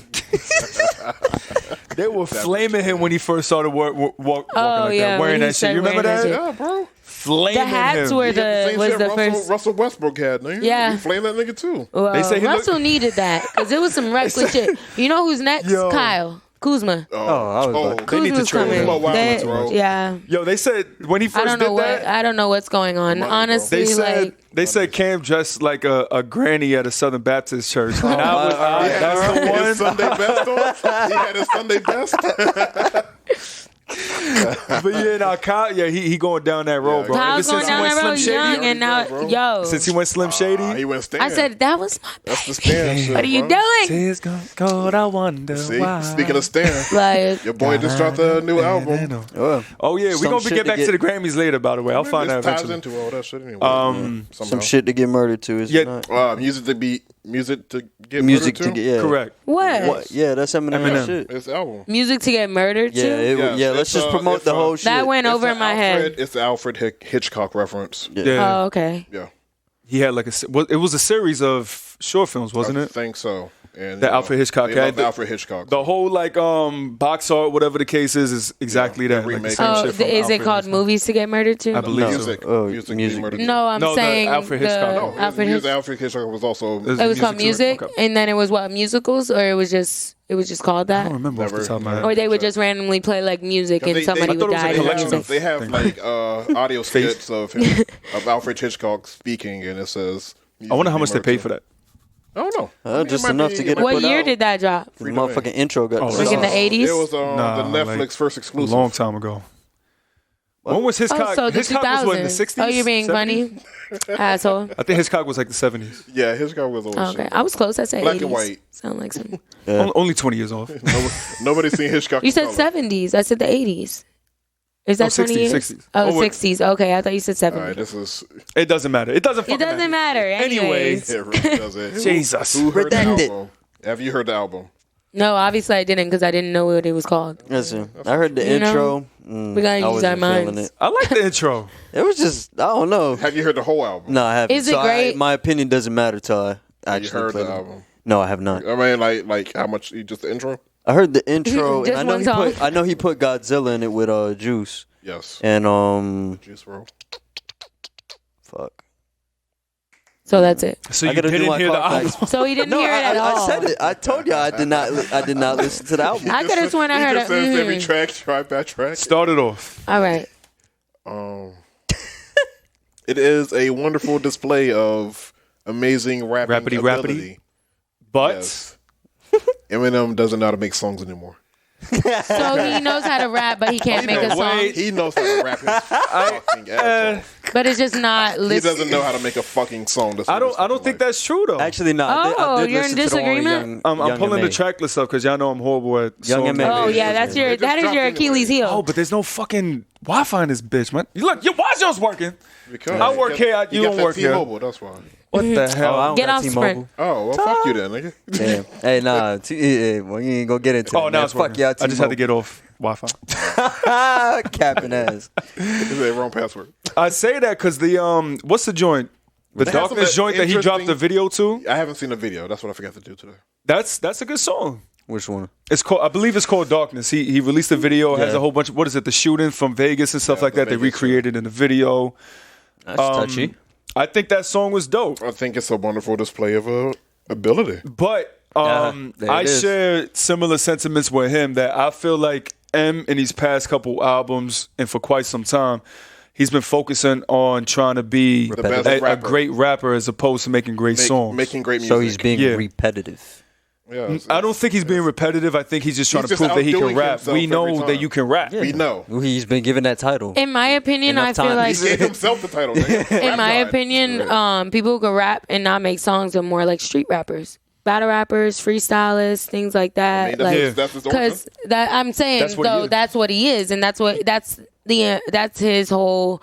They were flaming him when he first started walking like yeah, that, wearing when he that shit. You started remember wearing that? that Yeah, bro. Flaming The hats him. were He had the same was shit the Russell, first. Russell Westbrook had, nigga. Yeah. He flamed that nigga too. Well, They say he Russell needed that because it was some reckless shit. You know who's next? Yo. Kyle Kuzma. I was about They need to Kuzma's trade coming. him. Kuzma wild, They- bro. yeah. Yo, they said when he I first don't know did what that, I don't know what's going on. Money, bro. Honestly, they said Cam dressed like a granny at a Southern Baptist church. And I was, He that's had the his one. Sunday best on. He had his Sunday best. But yeah, now Kyle, he going down that road, bro. Kyle's Ever going since he down went that Slim road Shady, young, and now bro. yo. since he went Slim Shady, He went stand. I said that was my That's the baby. stand shit, What are you bro. doing? Tears gone cold, I wonder See, why. speaking of stand, Like, your boy just dropped a new album. Oh yeah, we're Some gonna shit get to back get- to the Grammys later. By the way, I'll find out This ties eventually. into all that shit anyway. some shit to get murdered to. Is Yeah. it not? Music to get Music murdered to get yeah. Correct. what? Yeah, that's Eminem shit. It's album. Music to get murdered Yeah, too? Yes, let's it's, just promote it's, the whole shit. That went It's over the in my Alfred- head. It's the Alfred Hitchcock reference. Yeah, Oh, okay. Yeah, he had like it was a series of short films, wasn't I it? think so. And That Alfred Hitchcock they had. love Alfred Hitchcock. The whole like box art, whatever the case is exactly Yeah, that. Like, the remake. same Oh, shit from is it Alfred called Hitchcock. Movies to Get Murdered too? I believe so. music. Oh, music. music. Murdered. No, I'm No, the saying Alfred Hitchcock. No, Alfred his Hitchcock. Alfred Hitchcock was also. Is It was music called to it? music, Okay. and then it was what musicals, or it was just called I that, don't remember off the top of my head. or they would just randomly play like music, and somebody I would thought it was a die to collection music. of- They have like audio skits of him, of Alfred Hitchcock speaking, and it says. I wonder how much they paid for that. I don't know. I mean, just it might enough be- to it get might it What put year out. did that drop? The motherfucking intro got. Oh, Like in the 80s? It was Nah, the Netflix like, first A exclusive. long time ago. When was Hitchcock? Oh, so the Hitchcock was what, in the 2000s. 60s? Oh, you're being 70s? funny, asshole. I think Hitchcock was like the 70s. Yeah, Hitchcock was old. Oh, okay, shit. I was close. I said Black 80s. and white. Sound like something. Only 20 years off. Nobody's seen Hitchcock. You in said color. 70s. I said the 80s. Is that 20 60s, years? 60s. Oh, Oh, wait. 60s. Okay, I thought you said 70s. All right, this is. It doesn't matter. It doesn't fucking It doesn't matter. Anyways. Anyways. It really does it. Jesus. Who heard the Redundant. album? Have you heard the album? No, obviously I didn't because I didn't know what it was called. Listen, I heard the You know, intro. we gotta I use our wasn't feeling minds. it. I like the intro. It was just I don't know. Have you heard the whole album? No, I haven't. Is it So great? my opinion doesn't matter till I You actually heard play the it. album? No, I have not. I mean, like how much? Just the intro? I heard the intro, and Just I know one song. I know he put Godzilla in it with Juice, Yes. and Juice WRLD. fuck. So that's it. So I you gotta do didn't my hear the call album. facts. So he didn't No, hear it at all. I said it. I told you I did not. I did not listen to the album. I could have sworn I He heard just it. says every track, track by track. Started off. All right. It is a wonderful display of amazing rapping Rappity, ability. rappity. But Yes. Eminem doesn't know how to make songs anymore. So he knows how to rap, but he can't make a song. wait. He knows how to rap his fucking ass off. But it's just not He listening. doesn't know how to make a fucking song. That's I what don't it's think like. that's true though. Actually, no. I Oh, did you're in listen to the one with disagreement? I'm Young pulling the M.A. track list up because y'all know I'm horrible at Young songs. M.A. Oh yeah, that's your Just that is drop your it Achilles anyway. heel. Oh, but there's no fucking Wi-Fi in this bitch, man. Look, why's yours working? Because I work here, you got don't that work here. T-Mobile, that's why. What the hell? I don't Get got off T-Mobile. Sprint. Oh, well, fuck you then, nigga. Damn. Hey, nah. Well, you ain't gonna get into Oh, that. now man. it's Fuck working. y'all, I just had to get off Wi-Fi. Capping ass. Is that wrong password? I say that because the what's the joint? The They have Darkness some joint that he dropped the interesting- video to. I haven't seen the video. That's what I forgot to do today. That's a good song. Which one? It's called, I believe it's called Darkness. He released a video, has Yeah. a whole bunch of, what is it, the shooting from Vegas and stuff Yeah, like the that. They Vegas recreated in the video. That's touchy. I think that song was dope. I think it's a wonderful display of ability. But there I it is. share similar sentiments with him that I feel like M in these past couple albums and for quite some time, he's been focusing on trying to be The best a rapper. great rapper as opposed to making great songs. Making great music. So he's being Yeah. repetitive. Yeah, I don't think he's being repetitive. I think he's just trying He's to just prove that he can outdoing rap. himself We know every that time. you can rap. We know. Well, he's been given that title. In my opinion, Enough I feel time. like He gave himself the title. Nigga. in my Rap God. opinion, people who can rap and not make songs are more like street rappers, battle rappers, freestylists, things like that. I mean, like, that's his origin. because that I'm saying, That's what he though, is. that's what he is, and that's his whole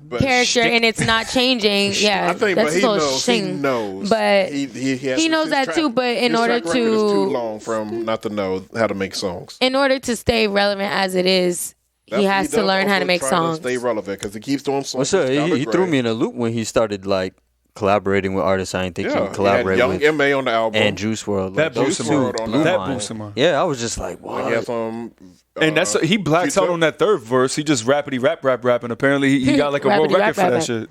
But character, and it's not changing. Yeah, I think, that's but his he whole knows. He thing. knows. But he knows that too, but in his order track record is too to- long from not to know how to make songs. in order to stay relevant as it is, he has to does learn how also to make try songs. stay relevant because he keeps doing songs. What's up? that's kinda He threw great. me in a loop when he started like collaborating with artists I didn't think he Yeah, would collaborate he had with. Young M.A. on the album. And Juice WRLD. That those boosted two him. blew That mine. boosted him. Yeah, I was just like, He what? had some, And that's he blacks out Q-Tip. on that third verse. He just rappity rap, and apparently he got like a world Rappity record for rap, that rap. shit.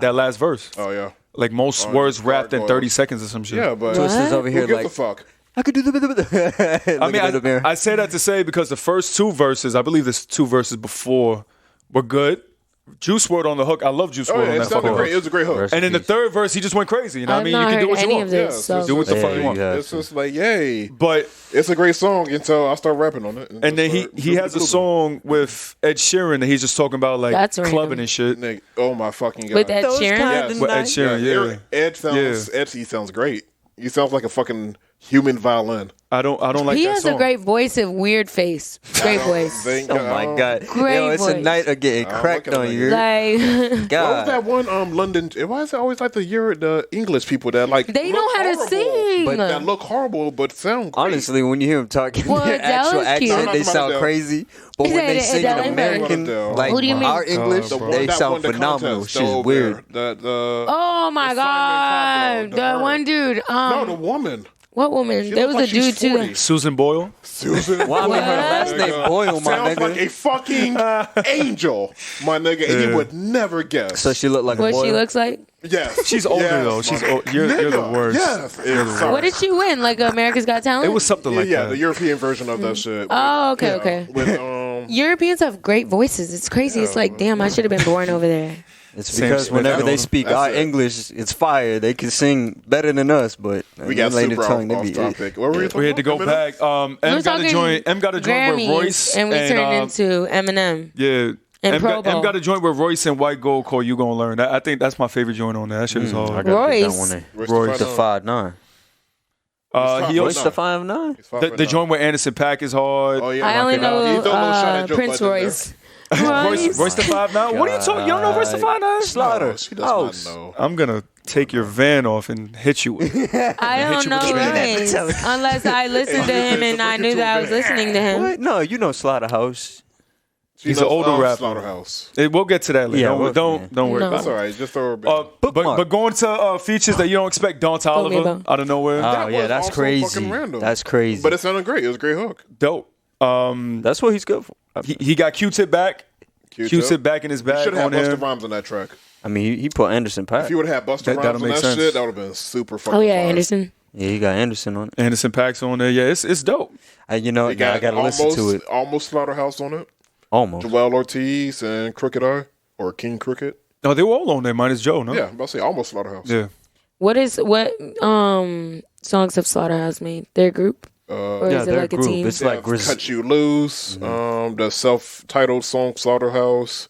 That last verse, Oh yeah, like most Oh, words hard rapped in boiled. 30 seconds or some shit. yeah, but Twist is over who here gives like, a fuck? I could do the. I mean, I say that to say because the first two verses, I believe there's two verses before, were good. Juice WRLD on the hook. I love Juice Oh WRLD yeah, on it that sounded fucking great. It hook. was a great hook. And in the third verse, he just went crazy. You know what I I've mean? not You can do heard what you any want. of this, so- Do what the Yeah, fuck you want. yeah. It's just like, yay, But it's a great song until I start rapping on it. and then he has a song with Ed Sheeran that he's just talking about like That's clubbing random. and shit. Nigga, oh my fucking god! With Ed Those Sheeran. kind Yes. With Ed Sheeran, yeah. Ed sounds. Yeah. Ed, he sounds great. He sounds like a fucking human violin. I don't like He that has song. a great voice and weird face. Great voice. Thank Oh my god! Great Yo, it's a voice. night of getting I'm cracked looking on at you. Like What was God, that one London? Why is it always like the English people that like they look know how to horrible, sing. but that look horrible but sound great. honestly, when you hear him talking Well, their actual Adele is cute. accent, I'm they not talking sound about crazy. But Is when that they sing in Adele? American, Adele. like Who do you mean? our English, The one they that sound won the phenomenal. contest, Shit's over weird. there. The Oh my the Simon god, Cowell, the her. one dude. No, the woman. What woman? She There looks was like a dude she's too. 40. Susan Boyle. Susan. Well, I mean, her What? last name Boyle, my Sounds nigga. like a fucking angel, my nigga, and you would never guess. So she looked like a What boy. she looks like? yes, She's older Yes, though. She's my- old. You're the Nigga, worst. Yes, sorry. What did she win? Like America's Got Talent? It was something like yeah, that. the European version of that shit. Oh, okay, Yeah, okay. With, Europeans have great voices. It's crazy. It's like, damn, I should have been born over there. It's Same because shit. whenever they That's speak our it. English, it's fire. They can sing better than us, but we got them super tongue, they off be topic. What were we talking We had to go about? back. M We were got to talking join. M got to join with Grammys, Royce and we turned into Eminem. yeah. and M Pro Bowl. got to join with Royce and White Gold called You Gonna Learn. I think that's my favorite joint on there. That shit is I hard. gotta get that Royce. one there. Royce The the 5'9". He Royce also the 5'9". the joint with Anderson .Paak is hard. Oh yeah, I only know He threw a little shot at Joe Prince Budden there. Royce. Royce the 5'9". What are you talking? You don't know Royce the 5'9"? Slaughter. No, she does not know. I'm gonna take your van off and hit you with it. I don't you know with the Royce unless I listened to him and I knew that I was listening to him. What? No, you know Slaughterhouse. She He's an knows older of rapper. Worry. We'll get to that later. Yeah, don't worry No. about That's it. all right. Just throw her back. But going to features that you don't expect, Don me Toliver about. out of nowhere, Oh That yeah, was that's also crazy. fucking random. That's crazy. But it sounded great. It was a great hook. dope. That's what he's good for. He got Q-Tip back. Q-Tip back in his He bag should have on had Busta him. Rhymes on that track. I mean, he put Anderson If .Paak. you would have had Busta That'll Rhymes on make that sense. shit, that would have been super fucking Oh yeah, fire. Anderson. Yeah, he got Anderson on it. Anderson .Paak's on there. Yeah, it's dope. You know, They now I gotta listen to it. Almost Slaughterhouse on it. Almost. Joel Ortiz and Crooked Eye or King Crooked. No, they were all on there minus Joe. No. Yeah, I'm about to say almost Slaughterhouse. Yeah. What songs have Slaughterhouse made? Their group? Or Yeah, is it their like a group. team? It's Yeah, like Cut You Loose, the self-titled song Slaughterhouse.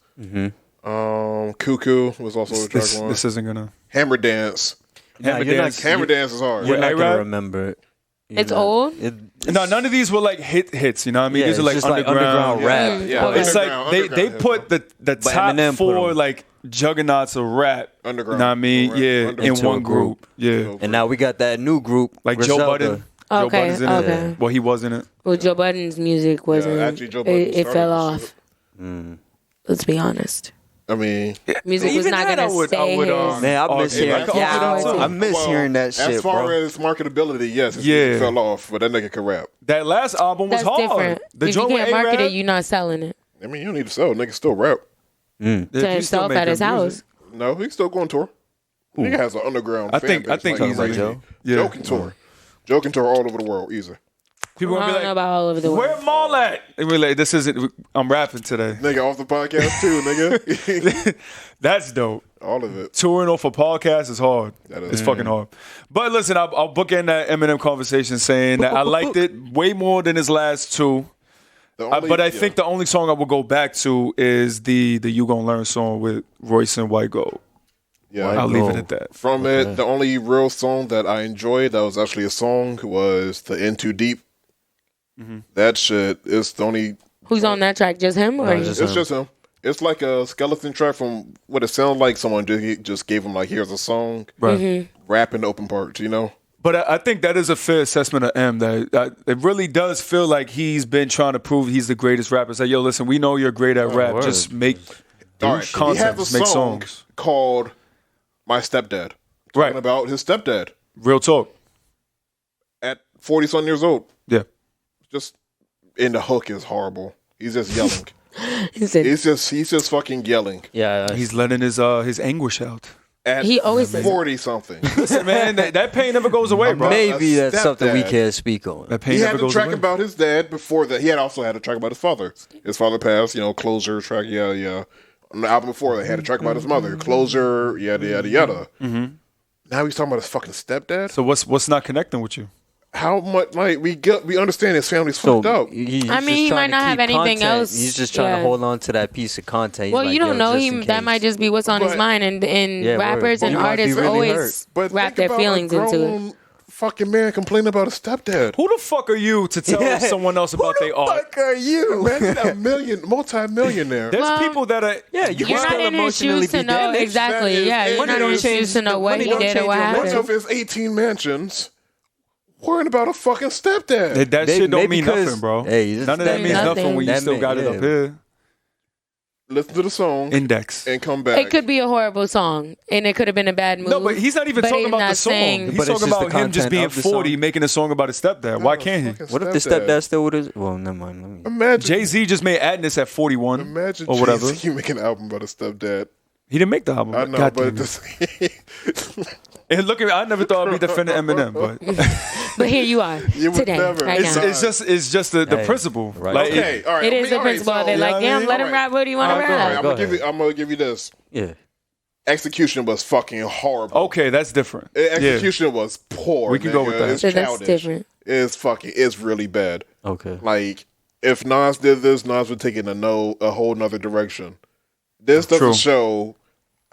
Cuckoo was also a track one. This isn't gonna. Hammer Dance. Hammer you're not- Dance. Hammer Dance is hard. You're With not gonna A-Rap? remember it. It's old? No, none of these were like hits. You know what I mean? Yeah, These are it's like just like underground. underground rap. Yeah, Okay. It's like underground, they underground put the top Eminem put four 'em. like juggernauts of rap Underground. Know what I mean? Yeah, in Into one a group. Yeah. And now we got that new group. Like Griselda. Joe Budden. Joe Okay, Budden's in okay. it. Well, he was in it. Well, Joe Budden's music wasn't. actually, Joe Budden it started fell this off. shit. Let's be honest. I mean, Music was Even not that gonna stay his. Man, I miss if hearing I could open it up, I miss hearing that shit, as far bro. as marketability, yes, his Yeah. music fell off, but that nigga can rap. That last album was That's hard. different. The If you joint with can't market A-Rap, it, you're not selling it I mean, you don't need to sell. Nigga still rap. if you to still himself make at good his house. music. No, he's still going tour. Nigga has an underground. I fan think base like easily. crazy. Joe? Yeah. Joe can tour. Joe can tour all over the world, easy. People I gonna don't be know like, about all over the world. where Maul at? And we're like, this isn't. I'm rapping today. Nigga off the podcast too, nigga. That's dope. all of it. Touring off a podcast is hard. That is. It's fucking hard. But listen, I'll book in that Eminem conversation saying that I liked it way more than his last two. But I think the only song I will go back to is the You Gon' Learn song with Royce and White Gold. yeah, I'll leave it at that. From it, the only real song that I enjoyed that was actually a song was the In Too Deep. That shit is the only. Who's on that track? Just him or just- It's just him. It's like a skeleton track from what it sounds like. Someone just gave him like, here's a song, Right. rap in the open parts. You know. But I think that is a fair assessment of M. That it really does feel like he's been trying to prove he's the greatest rapper. Say, yo, listen, we know you're great at rap. word. Just make All right, content, he has a just make song songs. called "My Stepdad," Right. talking about his stepdad Real talk. at 40-something years old. Yeah. Just in the hook is horrible. He's just yelling. he said he's just fucking yelling Yeah, He's letting his anguish out. at He always says- 40-something. Listen, man, that pain never goes away, bro. maybe a that's something we stepdad. can't speak on. That pain He never had a goes track away. about his dad before that. He had also had a track about his father. His father passed, closure track, yeah. On the album before that, he had a track about his mother, closure, yada, yada, yada. Now he's talking about his fucking stepdad? So what's not connecting with you? How much, like, we understand his family's fucked up. He's I mean, just he trying might to not have keep anything content. else. He's just trying Yeah. to hold on to that piece of content. He's Well, like, you don't yo, know. just in That case. might just be what's on his But- mind, and Yeah, rappers word. and He might be artists really always hurt. But wrap think their about feelings a into it. grown fucking man complaining about his stepdad. Who the fuck are you to tell someone else about their art? Fuck are you? Imagine a multi-millionaire. There's Well, people that are Yeah, you You're can not still in his emotionally shoes to be know damaged. exactly. That is- Yeah, you're money not in don't his shoes to know the what money he don't did or change what your Much happened. of his 18 mansions worrying about a fucking stepdad. that shit don't mean because- nothing, bro. Hey, this- None of that that means means nothing when you nothing. still That got it mean- up here. Listen to the song Index. and come back. It could be a horrible song, and it could have been a bad move. No, but he's not even but talking he's about the not song. saying- He's But it's talking just about the him just content being of the 40, song. making a song about his stepdad. Why can't he? Fucking What if the stepdad still with his? Well, never mind. Let me- Imagine Jay-Z just made Adness at 41 Imagine or whatever. Jay-Z making an album about his stepdad. He didn't make the album. I know, God but damn it. And look at me, I never thought I'd be defending Eminem, but But here you are You would today, never. right it's, now. it's just the Hey, principle. right. Like, Okay, all right. It is the all right, principle. so- They're like, yeah, damn, let him all rap what do you want to All right, rap. I'm Go gonna give you this. Yeah. Execution was fucking horrible. okay, that's different. Yeah. Execution was poor. We can go nigga. with that. It's So that's childish. different. It's really bad. Okay. Like, if Nas did this, Nas would take it in a whole nother direction. This doesn't True. show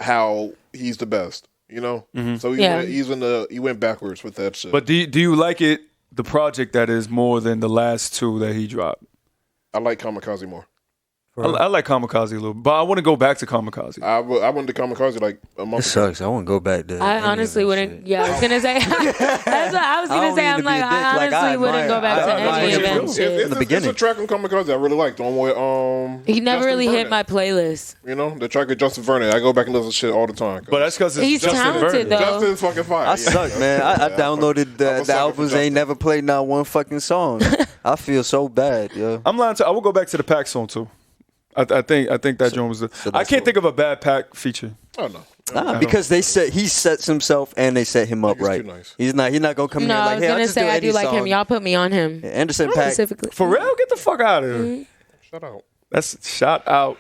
how he's the best, you know? So Yeah. he went backwards with that shit. But do you like it, the project that is more than the last two that he dropped? I like Kamikaze more. I like Kamikaze a little, but I want to go back to Kamikaze. I went to Kamikaze like a month It ago. sucks. I wouldn't go back there. I honestly wouldn't. Yeah, I was gonna say. That's what I was I gonna don't say. mean I'm to be like, a dick. I Like, honestly I wouldn't go back to admire any it. of that It's- shit. in the beginning. It's a track on Kamikaze I really like. The one with He never Justin really hit Vernon. my playlist. You know, the track with Justin Vernon. I go back and listen to shit all the time. But that's because it's He's Justin talented, Vernon. though. Justin's fucking fire. I suck, man. I downloaded I'm a the sucker for albums. Justin. Ain't never played not one fucking song. I feel so bad, yo. I'm lying to. I will go back to the Pac song too. I think that joint was. I that's can't what- think of a bad Pac feature. Oh no. Nah, because he sets himself and they set him up Nigga's right. too nice. He's not gonna come in No, here I like, was hey, I'll gonna just say I any do like him. song. Y'all put me on him Anderson .Paak. specifically. For real, get the fuck out of here. Shut out. That's shout out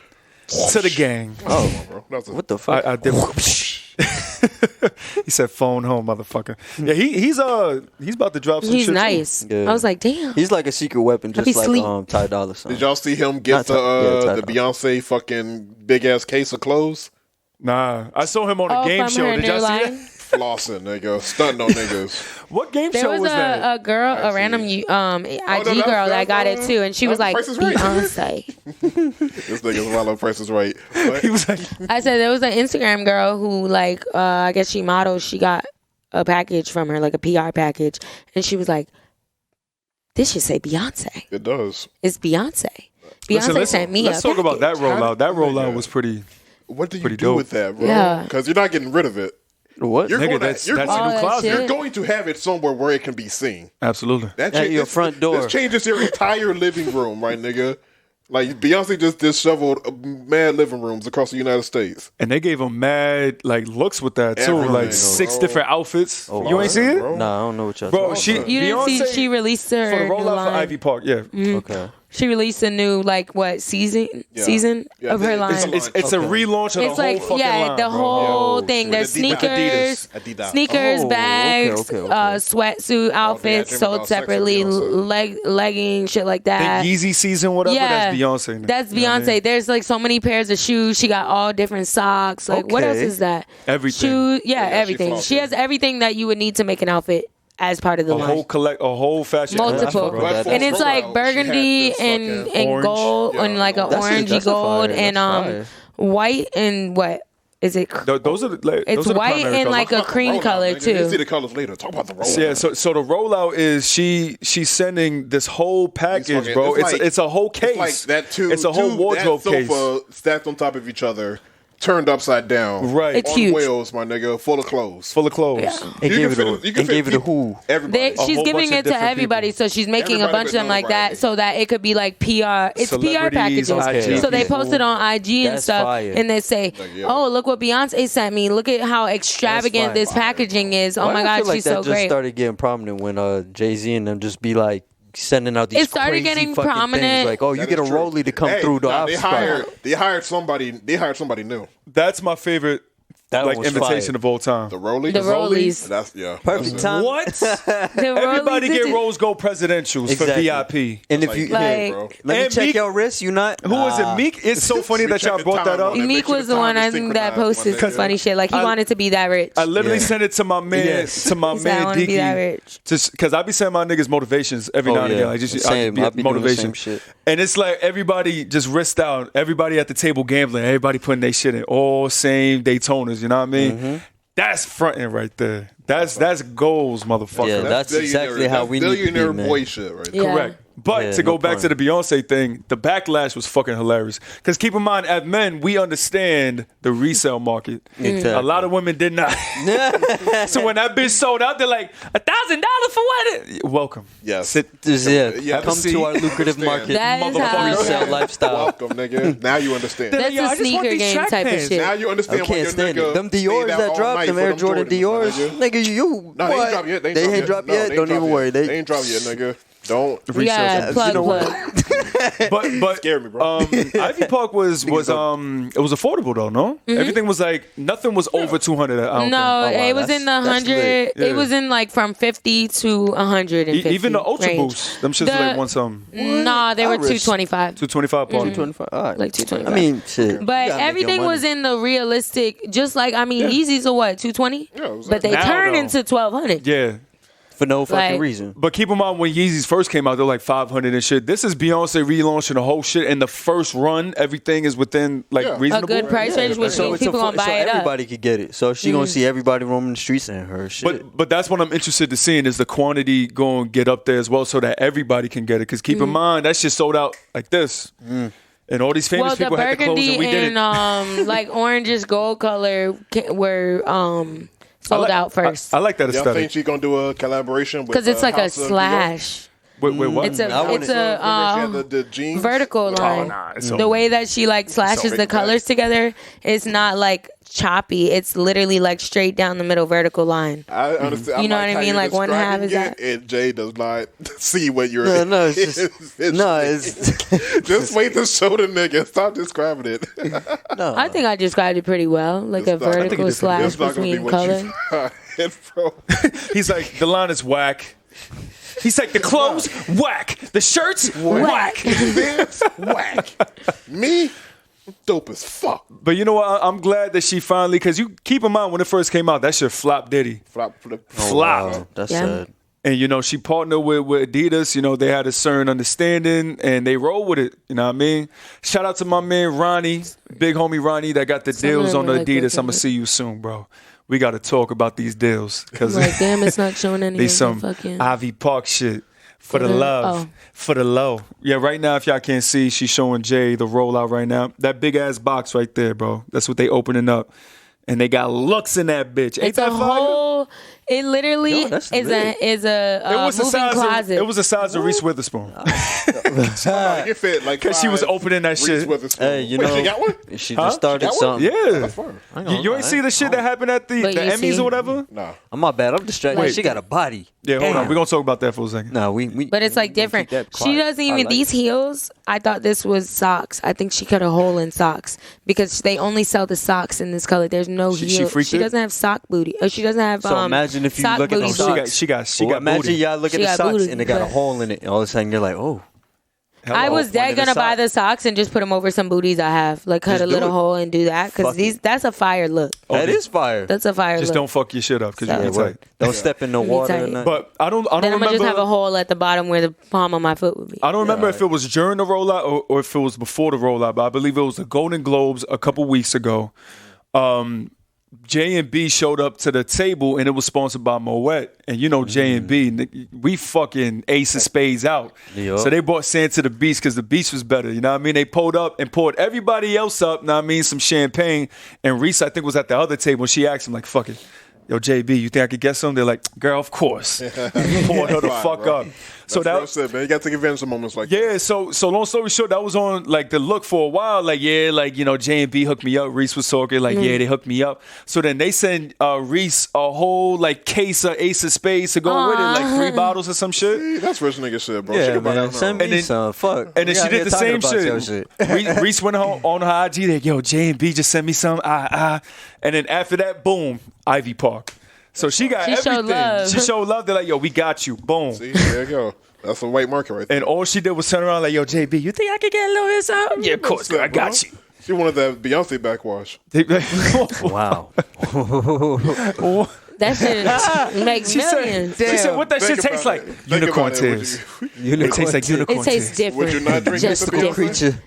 to the gang. Oh, Come on, bro. That's a, what the fuck? I did. He said phone home, motherfucker. Yeah, he's about to drop some He's shit. too. nice. Yeah. I was like, damn. He's like a secret weapon, I be just like sleep. Ty Dolla $ign. Did y'all see him get Not Ty the Beyonce fucking big ass case of clothes? Nah, I saw him on a game from show. her Did y'all new see line? that? Flossing, nigga. Stunting on niggas. What game There show was was that? a girl, a random IG girl that got it too, and she was like, Price is Right. Beyonce. This nigga's Milo Price is Right. What? He was like, I said there was an Instagram girl who like I guess she models. She got a package from her, like a PR package, and she was like, "This should say Beyonce. It does. It's Beyonce. Beyonce sent me let's a talk about that package." rollout. That rollout was pretty. What do you Pretty do dope. with that, bro? Yeah. Because you're not getting rid of it. What? You're Nigga, going that's you're a going, new that closet. shit. you're going to have it somewhere where it can be seen. Absolutely. That At your this- front door. This changes your entire living room, right, nigga? Like Beyonce just disheveled mad living rooms across the United States. And they gave him mad like looks with that too, Everything, like 6 bro. different outfits. Oh, You ain't see it, bro. Nah, I don't know what y'all bro? talking She about. You didn't Beyonce, see she released her for the new rollout for line. Ivy Park. Yeah, Okay. She released a new like what season Yeah. of her It's line. it's a relaunch of It's the whole like fucking line, the bro. whole Yo, thing. with There's Adidas. sneakers, sneakers, Oh, bags, okay. sweatsuit outfits dream sold about sex with separately, Beyonce. leggings, shit like The that. Yeezy season, whatever. Yeah. That's Beyonce. now. That's You know what I Beyonce. mean? There's like so many pairs of shoes. She got all different socks. Like what else Okay. is that? Everything. Shoes, Yeah, she everything. flossed She it. has everything that you would need to make an outfit as part of the A line. whole fashion. Multiple, bro. That- and it's Rollout, like she burgundy had this and fucking Orange. gold, and like an That's a- orangey that's a gold, fire. and That's fire. white and what is it? Those are the, like, It's those are the white primary and colors. like a cream Rollout, color nigga. You see too. the colors later. Talk about the rollout. Yeah, so the rollout is she's sending this whole package, fucking- bro. it's like- It's a whole case. It's like that two. It's a whole two- wardrobe that case. sofa stacked on top of each other, turned upside down. Right. It's on huge. wheels, my nigga, full of clothes. Full of clothes. And You gave can it fit- you a can and fit gave it a people- who. Everybody. She's whole giving bunch of it to different everybody, people. so she's making Everybody a bunch of but them like nobody. that, so that it could be like PR. It's PR Celebrities, packages. IG So they people. posted on IG and That's stuff, fire. and they say, yeah. "Oh, look what Beyonce sent me. Look at how extravagant fire. this packaging is. Oh Why my I God, feel like she's that so just great." started getting prominent when Jay-Z and them just be like sending out these It started crazy getting fucking prominent. things. Like, oh, you That get a is true. rollie to come Hey, through the nah, office spot. They hired somebody new. That's my favorite That like one was invitation fire. of all time. The Rollies. The Rollies. That's yeah. Perfect that's it. time. What? The Everybody Rollies, get this rose gold presidentials Exactly. for VIP. And if Like, you Like- bro. let me And check Meek- your wrist, you not. Who is it? Meek? It's so funny We that y'all checked the brought that time up. on it. Meek Make sure was the the one time I is think that synchronized, posted my some nigga. funny shit. Like he I- wanted to be that rich. I literally Yeah. sent it to my man, Yes. to my He said, "I man wanna be that Diki, rich." just because I be sending my niggas motivations every Oh, now and yeah. again. Like just Same. I be doing the motivation. same shit. And it's like everybody just wrist out. Everybody at the table gambling. Everybody putting their shit in all same Daytonas. You know what I mean? Mm-hmm. That's fronting right there. That's goals, motherfucker. Yeah, that's exactly how we need to be, billionaire man. boy shit right there. Yeah. Correct. But Yeah, to go no back to the Beyonce thing, the backlash was fucking hilarious. Because keep in mind, as men, we understand the resale market. Exactly. A lot of women did not. So when that bitch sold out, they're like, $1,000 for what? Welcome. Yes. Sit. Yeah, Yeah, come see. to our lucrative Understand. market. That is Motherfucker how. Resale lifestyle. Welcome, nigga. Now you understand. That's Yo, I a just want sneaker these game track type of pants. shit. Now you I understand why can't your stand nigga it. Them stayed Dior's out that all dropped, night them for Air them Jordan Jordans, Dior's, my nigga. nigga, you. No, they ain't what? dropped yet. They ain't dropped yet. No, Don't even worry. They ain't dropped yet, nigga. Don't. We got plug. But Scare me, bro. Ivy Park was it was affordable though, no? Everything was like nothing was over 200. I don't No, wow, it was in the that's 100. lit. Yeah. It was in like from 50 to 150. think. Even the Ultra range. Boosts, them shits was like one something. Nah, they were I risk- 225. 225 park. 25. All right. Like 225. I mean, shit. But You gotta make your everything was money. in the realistic, just like, I mean, Yeezys are what, 220? Yeah, it was But they Now, turn though. into 1200. Yeah. for no fucking like- reason. But keep in mind when Yeezys first came out, they're like 500 and shit. This is Beyonce relaunching the whole shit. And the first run, everything is within like Yeah. reasonable. A good price range, which So means it's people gonna buy it up. everybody could get it. So she gonna see everybody roaming the streets and her shit. But that's what I'm interested to seeing is the quantity going to get up there as well, so that everybody can get it. Because keep in mind that shit sold out like this, and all these famous Well, the people had to close, and burgundy we did and it. like oranges gold color were sold out first. I like that Y'all think aesthetic. she's gonna do a collaboration with? Because it's like a House of slash. Wait, what? It's a I wanna- it's a the jeans vertical line. it's The way that she like slashes so the big. colors together, it's not like choppy. It's literally like straight down the middle vertical line. I understand. You know what I how mean? you're Like, one half is describing that. it, and Jay does not see what you're. No, it's just it's Just wait to show the nigga. Stop describing it. no. I think I described it pretty well, like a It's not- I think vertical it's slash not gonna be between what color. you find, bro. He's like, the line is whack. He's like, the clothes, whack. The shirts, whack. Pants, whack. Me, Dope as fuck. But you know what? I'm glad that she finally, because you keep in mind when it first came out, that shit flopped Diddy. Flop. Wow, that's sad. And, you know, she partnered with Adidas. You know, they had a certain understanding, and they roll with it. You know what I mean? Shout out to my man, Ronnie, big homie Ronnie, that got the deals on the Adidas. I'm going to see you soon, bro. We got to talk about these deals. Cause like, damn, it's not showing any these some fucking Ivy Park shit. For the love. For the low. Yeah, right now, if y'all can't see, she's showing Jay the rollout right now. That big-ass box right there, bro. That's what they opening up. And they got looks in that bitch. Ain't it's that a whole. It literally is a moving closet. It was the size of Reese Witherspoon. It fit like Because she was opening that shit. Hey, you know, she got one? She just started something. Yeah. That's fine. You ain't see the shit that happened at the Emmys or whatever? Nah. I'm my bad. I'm distracted. Wait. She got a body. Yeah, hold on. Damn. We're going to talk about that for a second. No, we But it's like different. She doesn't even these heels. I thought this was socks. I think she cut a hole in socks because they only sell the socks in this color. There's no heel. She doesn't have sock booty. Or she doesn't have So imagine if you look at the socks. She got imagine booty. y'all look at the got socks booty, and they got a but- hole in it. And all of a sudden you're like, oh. I was dead gonna buy the socks and just put them over some booties I have, like cut Just a do little it. hole and do that because that's a fire look. That is fire. That's a fire Just look. don't fuck your shit up because Yeah, you're tight. Don't step in the Be water. tight. Or nothing. But I don't Then I'm gonna remember. just have a hole at the bottom where the palm of my foot would be. I don't remember if it was during the rollout or if it was before the rollout, but I believe it was the Golden Globes a couple weeks ago. J&B showed up to the table and it was sponsored by Moet. And you know J&B, we fucking ace of spades out. Yup. So they brought Sand to the Beach because the beach was better. You know what I mean? They pulled up and poured everybody else up, you know what I mean, some champagne. And Reese, I think, was at the other table and she asked him, like, fuck it. Yo, JB, you think I could get some? They're like, girl, of course. Poured her the fuck bro. up. So That's what I said, man. You got to take advantage of moments like that. yeah, so long story short, that was on like the look for a while. Like, yeah, like, you know, J&B hooked me up. Reese was talking, like, yeah, they hooked me up. So then they send Reese a whole like case of Ace of Spades to go with it, like 3 bottles or some shit. See, that's rich nigga shit, bro. She yeah, can buy man. that Send now. me And then- some. Fuck. And then We she out did here the talking same about shit. your Reese went on her IG, like, yo, J&B just sent me some. And then after that, boom, Ivy Park. So she got She showed everything. love. She showed love. They're like, yo, we got you. Boom. See, there you go. That's a white market right there. And all she did was turn around like, yo, JB, you think I could get a little bit of something? Yeah, of course, girl, I got you. She wanted that Beyonce backwash. Wow. That shit makes She millions. said, what that shit Think tastes about like? it. Think Unicorn about it. tears. Would It tastes like unicorn It tastes tears. different. Would you not drink Just after different. Beyonce?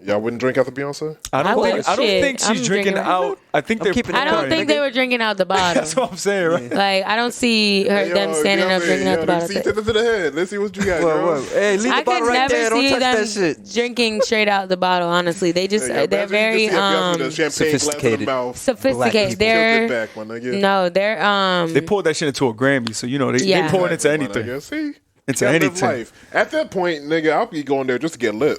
Y'all wouldn't drink after Beyonce? I would. don't think Shit, she's I'm drinking drinking out. I think they're keeping it I don't think they were drinking out the bottle. That's what I'm saying, right? Like I don't see them standing up drinking out the bottle. See, tip it to the head. Let's see what you got, Whoa, girl. whoa. Hey, leave I the bottle could right never there. Don't see touch them that shit. drinking straight out the bottle. Honestly, they just Yeah, they're imagine you very just see Beyonce with a champagne glass in sophisticated. the mouth. sophisticated. Tilt They're it back, my nigga. no, they're They poured that shit into a Grammy, so you know they Yeah. pour it into My anything. nigga. See? Into Gotta live anything. life. At that point, nigga, I'll be going there just to get lit.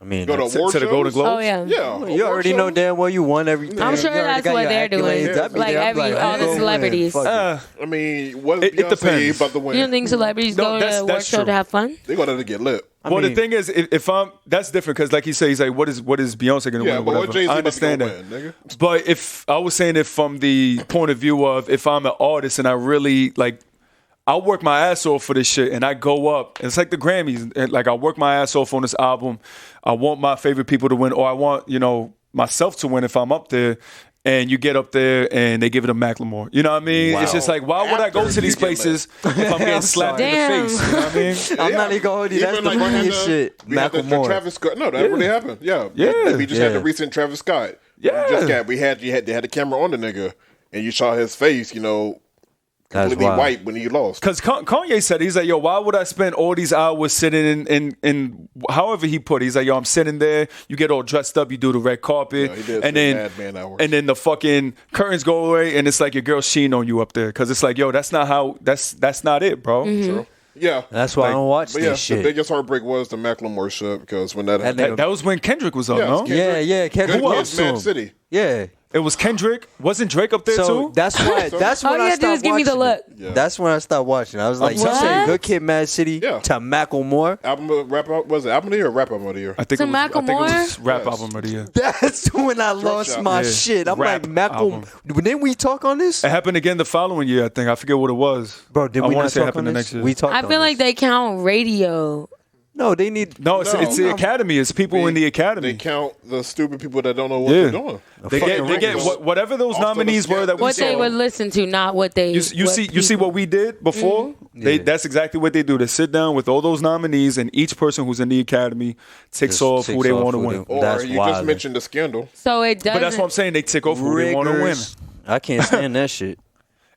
I mean, Go to that's- award to the shows. Golden Globes? oh yeah. Yeah. you already know damn well you won everything. I'm sure You already that's got what your they're doing. accolades. I'd be Like there, I'm all I'm the gonna celebrities. win. Fuck it. I mean, what It is Beyonce depends. about to win? You don't think celebrities No, go to that's- a award that's show true. to have fun? They go there to get lit. Well, the mean- thing is, if I'm, that's different because, like he says, he's like, what is Beyonce gonna Yeah, win? Or but what whatever. Jay-Z I about to go understand that. win, nigga? But if I was saying it from the point of view of if I'm an artist and I really like, I work my ass off for this shit and I go up. It's like the Grammys. And like I work my ass off on this album. I want my favorite people to win, or I want myself to win if I'm up there. And you get up there and they give it to Macklemore. You know what I mean? Wow. It's just like, why would I go After to these you get places if I'm getting slapped in the Damn. face? You know what I mean? I'm not even gonna hold you. That's Even the like we had funniest shit. We had the Macklemore. Travis Scott. No, that really happened. Yeah. Yeah. We just had the Yeah. recent Travis Scott. Yeah. They had the camera on the nigga, and you saw his face. That's Completely wild. white when he lost. Because Kanye said, he's like, yo, why would I spend all these hours sitting in however he put it. He's like, yo, I'm sitting there, you get all dressed up, you do the red carpet, Yeah, he did and say then madman hours. and then the fucking curtains go away, and it's like your girl sheen on you up there. Because it's like, yo, that's not it, bro. So, yeah. That's why I don't watch But yeah, this the shit. biggest heartbreak was the Macklemore shit because when that That happened. nigga- That was when Kendrick was up, Yeah, no? it's Kendrick. Yeah, Kendrick Who was else? Mad too. City. Yeah. It was Kendrick. Wasn't Drake up there So too? that's why. That's All when you I gotta do stopped is give me the watching look. it. Yeah. That's when I stopped watching. I was like, you What? said Good Kid, Mad City Yeah. to Macklemore. Was it album of the year or rap album of the year? I think To it was Macklemore? rap Yes. album of the year. That's when I lost shot. my Yeah. shit. I'm Rap like, Macklemore. Didn't we talk on this? It happened again the following year, I think. I forget what it was. Bro, did I we wanna not say it talk on happened the this? next year. We talked I on feel like this. they count radio. No, they need. No, it's the academy. It's people in the academy. They count the stupid people that don't know what they're doing. They get whatever those nominees were that we what saw. they would listen to, not what they. You see what we did before? That's exactly what they do. They sit down with all those nominees, and each person who's in the academy takes off who they want to win. Or you just mentioned the scandal. So it does. But that's what I'm saying. They tick off who they want to win. I can't stand that shit.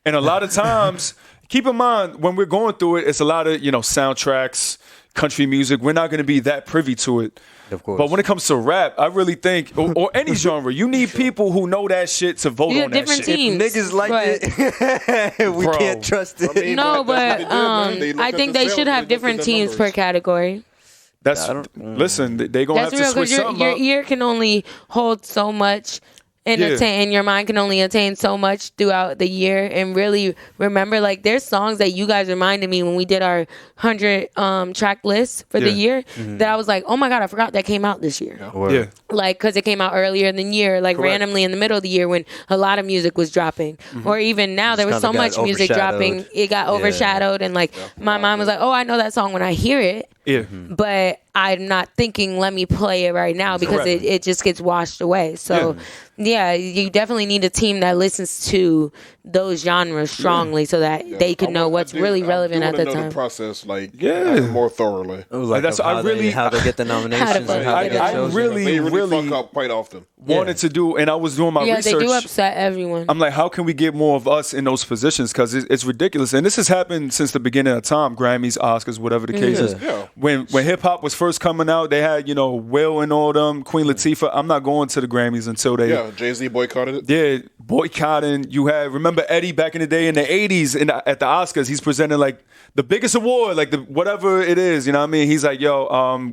And a lot of times, keep in mind when we're going through it, it's a lot of soundtracks. Country music, we're not going to be that privy to it. Of course. But when it comes to rap, I really think, or any genre, you need people who know that shit to vote on that different shit. teams. If niggas like it, we can't trust it. I mean, I think they should have different teams per category. Listen, they gonna have to switch something your up. ear can only hold so much. And your mind can only attain so much throughout the year. And really remember, like, there's songs that you guys reminded me when we did our 100 track list for the year that I was like, oh my God, I forgot that came out this year. Yeah. Like, because it came out earlier in the year, like randomly in the middle of the year when a lot of music was dropping. Or even now, there was so much music dropping, it got overshadowed. And like, my mind was like, oh, I know that song when I hear it. Yeah. But I'm not thinking, let me play it right now because it just gets washed away. So, yeah, you definitely need a team that listens to those genres strongly so that they can know what's really relevant at the time. The process, more thoroughly. Like that's how they get the nominations. I really fuck up quite often. Wanted to do, and I was doing my research. Yeah, they do upset everyone. I'm like, how can we get more of us in those positions? Because it's ridiculous, and this has happened since the beginning of time. Grammys, Oscars, whatever the case is. Yeah. When hip hop was first coming out, they had Will and all them, Queen Latifah. I'm not going to the Grammys until they. Yeah, Jay-Z boycotted it. Yeah, boycotting. You had remember Eddie back in the day in the '80s at the Oscars. He's presenting like the biggest award, like whatever it is. You know what I mean? He's like,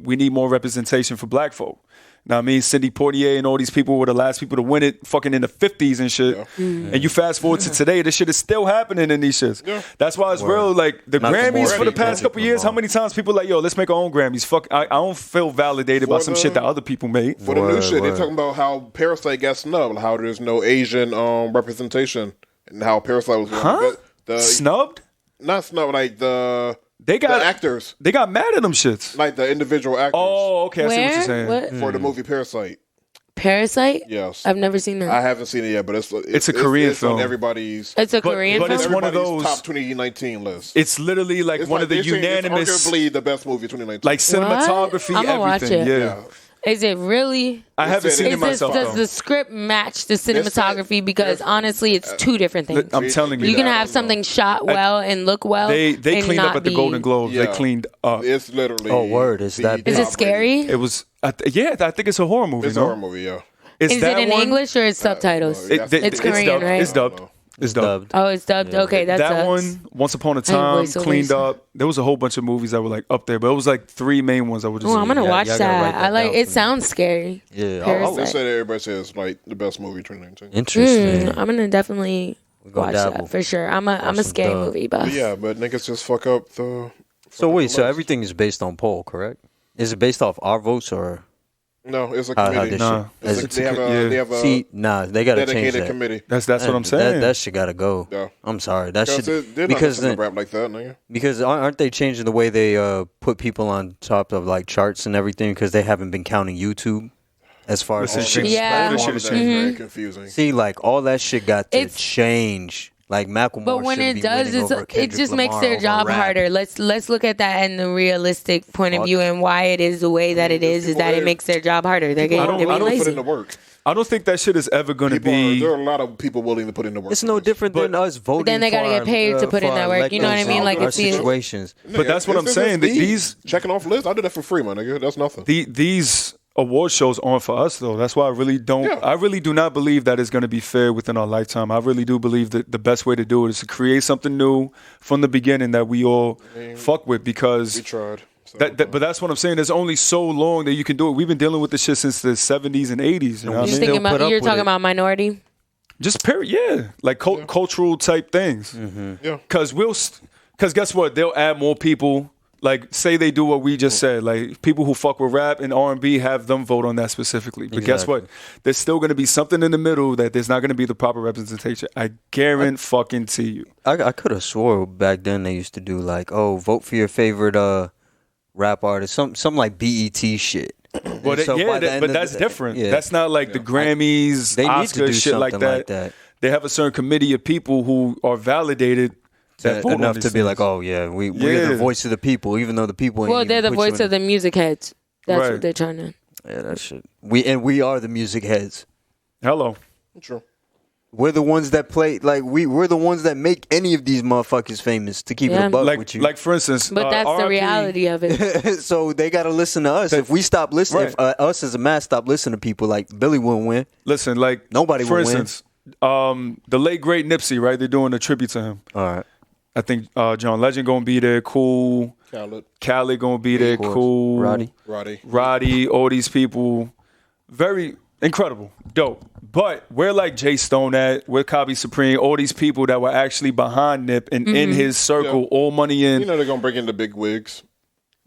we need more representation for black folk. Now I mean, Sidney Poitier and all these people were the last people to win it, fucking in the 50s and shit. Yeah. And you fast forward to today, this shit is still happening in these shits. Yeah. That's why it's real. Like the Grammys for the past couple years, how many times people like, let's make our own Grammys? Fuck, I don't feel validated by some shit that other people made. For the new shit, they're talking about how Parasite got snubbed, how there's no Asian representation, and how Parasite was snubbed. Not snubbed, like the actors. They got mad at them shits. Like the individual actors. Oh, okay. I see what you're saying. What? For the movie Parasite. Parasite? Yes. I've never seen that. I haven't seen it yet, but it's a Korean film. On everybody's. It's a Korean film? But it's one of those top 2019 list. It's literally like one of the unanimous. It's arguably the best movie of 2019. Like cinematography, I'm gonna watch everything. it. Yeah. Is it really? I haven't seen it myself. Does the script match the cinematography? Because honestly, it's two different things. I'm telling you, you can have something shot well and look well. They cleaned up at the Golden Globes. Yeah. They cleaned up. It's literally. Oh, word! Is that? Is it scary? It was. I think it's a horror movie. It's a horror movie. Yeah. Is it in English or it's subtitles? It's Korean, dubbed, right? It's dubbed. It's dubbed. Oh, it's dubbed. Yeah. Okay, that one. Once Upon a Time, cleaned up. There was a whole bunch of movies that were like up there, but it was like three main ones I would just. Oh, I'm gonna watch that. I like. It sounds scary. Yeah, I said everybody says like the best movie 2019. Interesting. I'm gonna definitely watch that for sure. I'm a scary movie buff. Yeah, but niggas just fuck up the. So wait, so everything is based on poll, correct? Is it based off our votes or? No, it's a committee. They have a they gotta change dedicated that. committee. That's what I'm saying. That shit gotta go. Yeah. I'm sorry. That should because then rap like that, nigga. Because aren't they changing the way they put people on top of like charts and everything because they haven't been counting YouTube as far as shit. Yeah, that's very confusing. See, like all that shit got to change. Like Macklemore, but when it does, it just makes their job harder. Let's look at that in the realistic point of view, and why it is the way that it is that it makes their job harder. They're getting lazy. Put in the work. I don't think that shit is ever going to be. There are a lot of people willing to put in the work. It's no different than us voting. But then they gotta get paid to put in that work. You know what I mean? Like it's situations. But that's what I'm saying. These checking off lists, I do that for free, my nigga. That's nothing. These award shows aren't for us though. That's why I really don't. Yeah. I really do not believe that it's going to be fair within our lifetime. I really do believe that the best way to do it is to create something new from the beginning that we all fuck with because we tried. But that's what I'm saying. There's only so long that you can do it. We've been dealing with this shit since the 70s and 80s. You know what I mean? You're talking about Minority? Just period, yeah. Like cultural type things. Mm-hmm. Yeah. Because guess what? They'll add more people. Like, say they do what we just said. Like, people who fuck with rap and R&B, have them vote on that specifically. But guess what? There's still going to be something in the middle that there's not going to be the proper representation. I guarantee you. I could have swore back then they used to do like, vote for your favorite rap artist, some like BET shit. Well, but that's different. Yeah. That's not like the Grammys, they Oscars, need to do shit like that. They have a certain committee of people who are validated enough to be like, oh yeah, we're the voice of the people, even though the people. Well, they're the voice of the music heads. That's what they're trying to. Yeah, that shit. We are the music heads. Hello. True. We're the ones that play, like, we're the ones that make any of these motherfuckers famous, to keep it a buck with you. Like, for instance, but that's the reality of it. So they got to listen to us. If we stop listening, if us as a mass stop listening to people, like, Billy wouldn't win. Listen, like, nobody would win. For instance, the late, great Nipsey, right? They're doing a tribute to him. All right. I think John Legend going to be there. Cool. Khaled going to be there. Cool. Roddy. All these people. Very incredible. Dope. But where like Jay Stone at, where Cobby Supreme, all these people that were actually behind Nip and in his circle, all money in. You know they're gonna bring in the big wigs.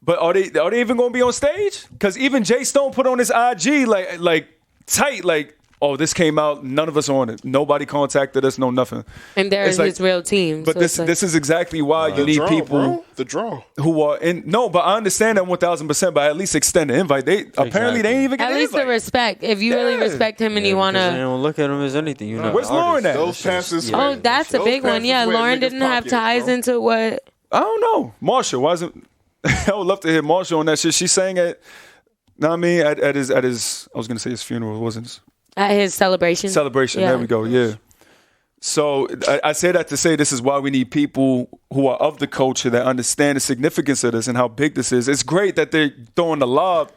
But are they even gonna be on stage? Because even Jay Stone put on his IG like tight, like, oh, this came out, none of us on it. Nobody contacted us, no nothing. And there's his real team. But so this is exactly why you need people who are in. No, but I understand that 1,000%. But at least extend the invite. Apparently they ain't even get at least the respect. If you really respect him and you wanna, they don't look at him as anything. You know, where's Lauren at? Those passes. Oh, that's a big one. Yeah, Lauren didn't have ties into what. I don't know. Marsha, why isn't? I would love to hear Marsha on that shit. She sang at. Know what I mean? At his. I was gonna say his funeral. It wasn't. At his celebration. Yeah. There we go. Yeah. So I say that to say this is why we need people who are of the culture that understand the significance of this and how big this is. It's great that they're throwing the lob,